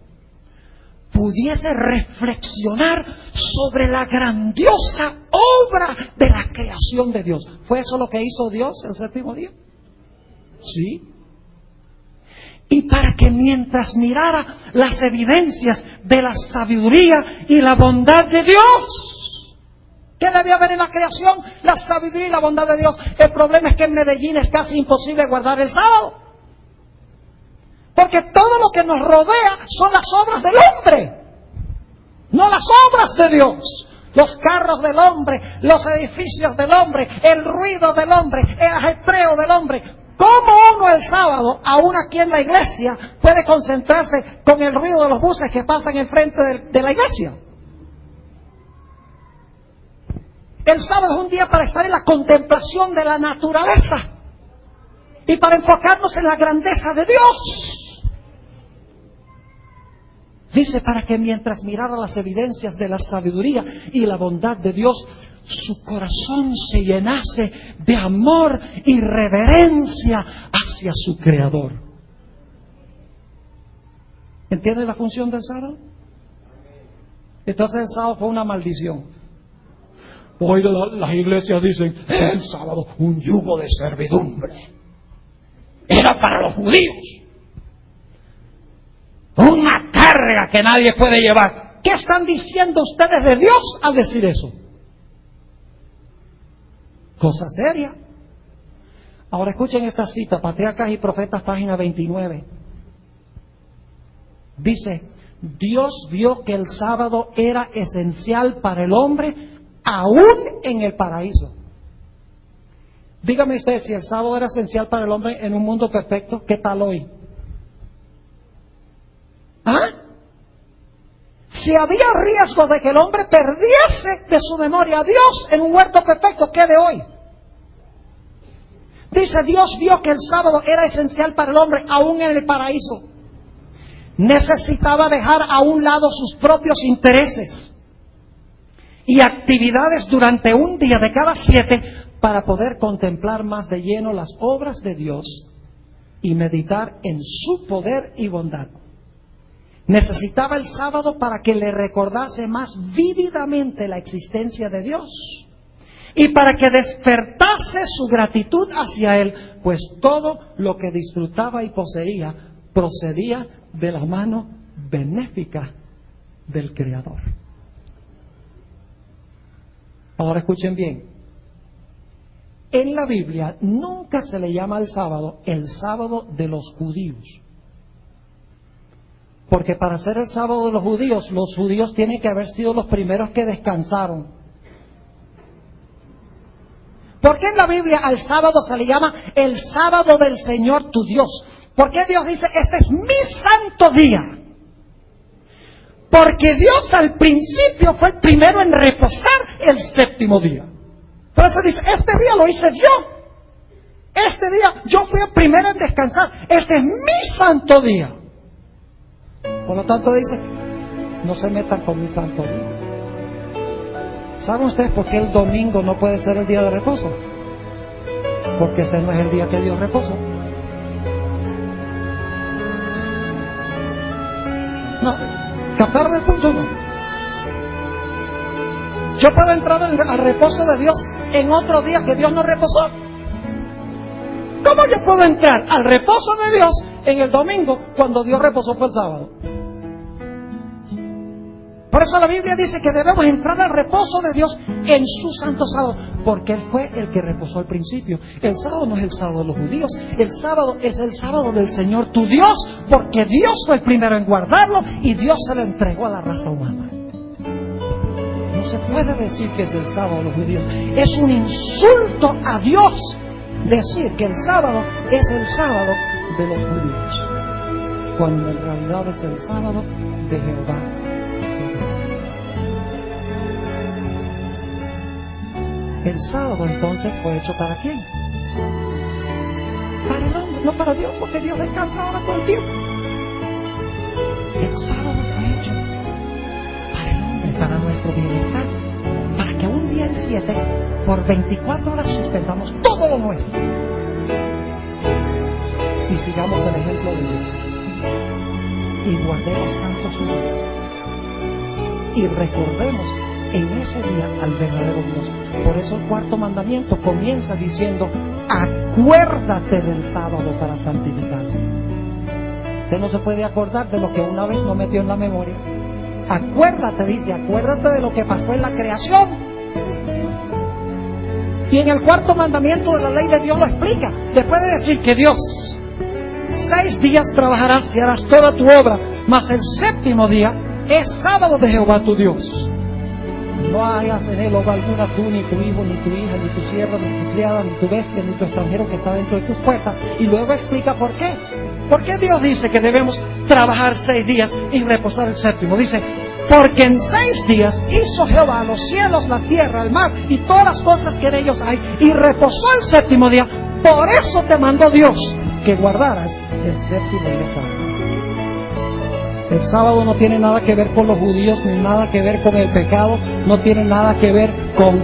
pudiese reflexionar sobre la grandiosa obra de la creación de Dios. ¿Fue eso lo que hizo Dios el séptimo día? Sí. Y para que mientras mirara las evidencias de la sabiduría y la bondad de Dios. ¿Qué debía haber en la creación? La sabiduría y la bondad de Dios. El problema es que en Medellín es casi imposible guardar el sábado. Porque todo lo que nos rodea son las obras del hombre, no las obras de Dios. Los carros del hombre, los edificios del hombre, el ruido del hombre, el ajetreo del hombre. ¿Cómo uno el sábado, aún aquí en la iglesia, puede concentrarse con el ruido de los buses que pasan enfrente de la iglesia? El sábado es un día para estar en la contemplación de la naturaleza y para enfocarnos en la grandeza de Dios. Dice, para que mientras mirara las evidencias de la sabiduría y la bondad de Dios, su corazón se llenase de amor y reverencia hacia su Creador. ¿Entiende la función del sábado? Entonces el sábado fue una maldición. Hoy las iglesias dicen, el sábado un yugo de servidumbre. Era para los judíos. Una carga que nadie puede llevar. ¿Qué están diciendo ustedes de Dios al decir eso? Cosa seria. Ahora escuchen esta cita, Patriarcas y Profetas, página 29. Dice, Dios vio que el sábado era esencial para el hombre, aún en el paraíso. Dígame usted, si el sábado era esencial para el hombre en un mundo perfecto, ¿qué tal hoy? ¿Ah? Si había riesgo de que el hombre perdiese de su memoria a Dios en un huerto perfecto, ¿qué de hoy? Dice, Dios vio que el sábado era esencial para el hombre, aún en el paraíso. Necesitaba dejar a un lado sus propios intereses y actividades durante un día de cada 7 para poder contemplar más de lleno las obras de Dios y meditar en su poder y bondad. Necesitaba el sábado para que le recordase más vívidamente la existencia de Dios y para que despertase su gratitud hacia Él, pues todo lo que disfrutaba y poseía procedía de la mano benéfica del Creador. Ahora escuchen bien. En la Biblia nunca se le llama al sábado el sábado de los judíos. Porque para ser el sábado de los judíos tienen que haber sido los primeros que descansaron. ¿Por qué en la Biblia al sábado se le llama el sábado del Señor tu Dios? ¿Por qué Dios dice, este es mi santo día? Porque Dios al principio fue el primero en reposar el séptimo día. Por eso dice, este día lo hice yo. Este día yo fui el primero en descansar. Este es mi santo día. Por lo tanto dice, no se metan con mi santo día. ¿Saben ustedes por qué el domingo no puede ser el día de reposo? Porque ese no es el día que Dios reposa. No, ¿captaron el punto? No. Yo puedo entrar al reposo de Dios en otro día que Dios no reposó. ¿Cómo yo puedo entrar al reposo de Dios en el domingo cuando Dios reposó fue el sábado? Por eso la Biblia dice que debemos entrar al reposo de Dios en su santo sábado, porque Él fue el que reposó al principio. El sábado no es el sábado de los judíos, el sábado es el sábado del Señor tu Dios, porque Dios fue el primero en guardarlo y Dios se lo entregó a la raza humana. No se puede decir que es el sábado de los judíos. Es un insulto a Dios decir que el sábado es el sábado de los judíos, cuando en realidad es el sábado de Jehová. El sábado entonces fue hecho ¿para quién? Para el hombre, no para Dios, porque Dios descansa ahora todo el tiempo. El sábado fue hecho para el hombre, para nuestro bienestar, para que un día en 7, por 24 horas suspendamos todo lo nuestro y sigamos el ejemplo de Dios y guardemos santo su día y recordemos en ese día al verdadero Dios. Por eso el cuarto mandamiento comienza diciendo, acuérdate del sábado para santificarlo. Usted no se puede acordar de lo que una vez no metió en la memoria. Acuérdate, dice, acuérdate de lo que pasó en la creación. Y en el cuarto mandamiento de la ley de Dios lo explica. Después de decir que Dios, 6 días trabajarás y harás toda tu obra, mas el séptimo día es sábado de Jehová tu Dios. No hagas en él obra alguna tú, ni tu hijo, ni tu hija, ni tu sierva, ni tu criada, ni tu bestia, ni tu extranjero que está dentro de tus puertas. Y luego explica por qué. ¿Por qué Dios dice que debemos trabajar 6 días y reposar el séptimo? Dice, porque en 6 días hizo Jehová los cielos, la tierra, el mar y todas las cosas que en ellos hay, y reposó el séptimo día. Por eso te mandó Dios que guardaras el séptimo día sábado. El sábado no tiene nada que ver con los judíos, ni nada que ver con el pecado, no tiene nada que ver con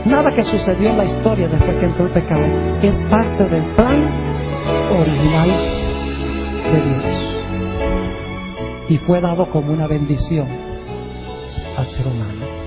nada que sucedió en la historia después que entró el pecado. Es parte del plan original de Dios y fue dado como una bendición al ser humano.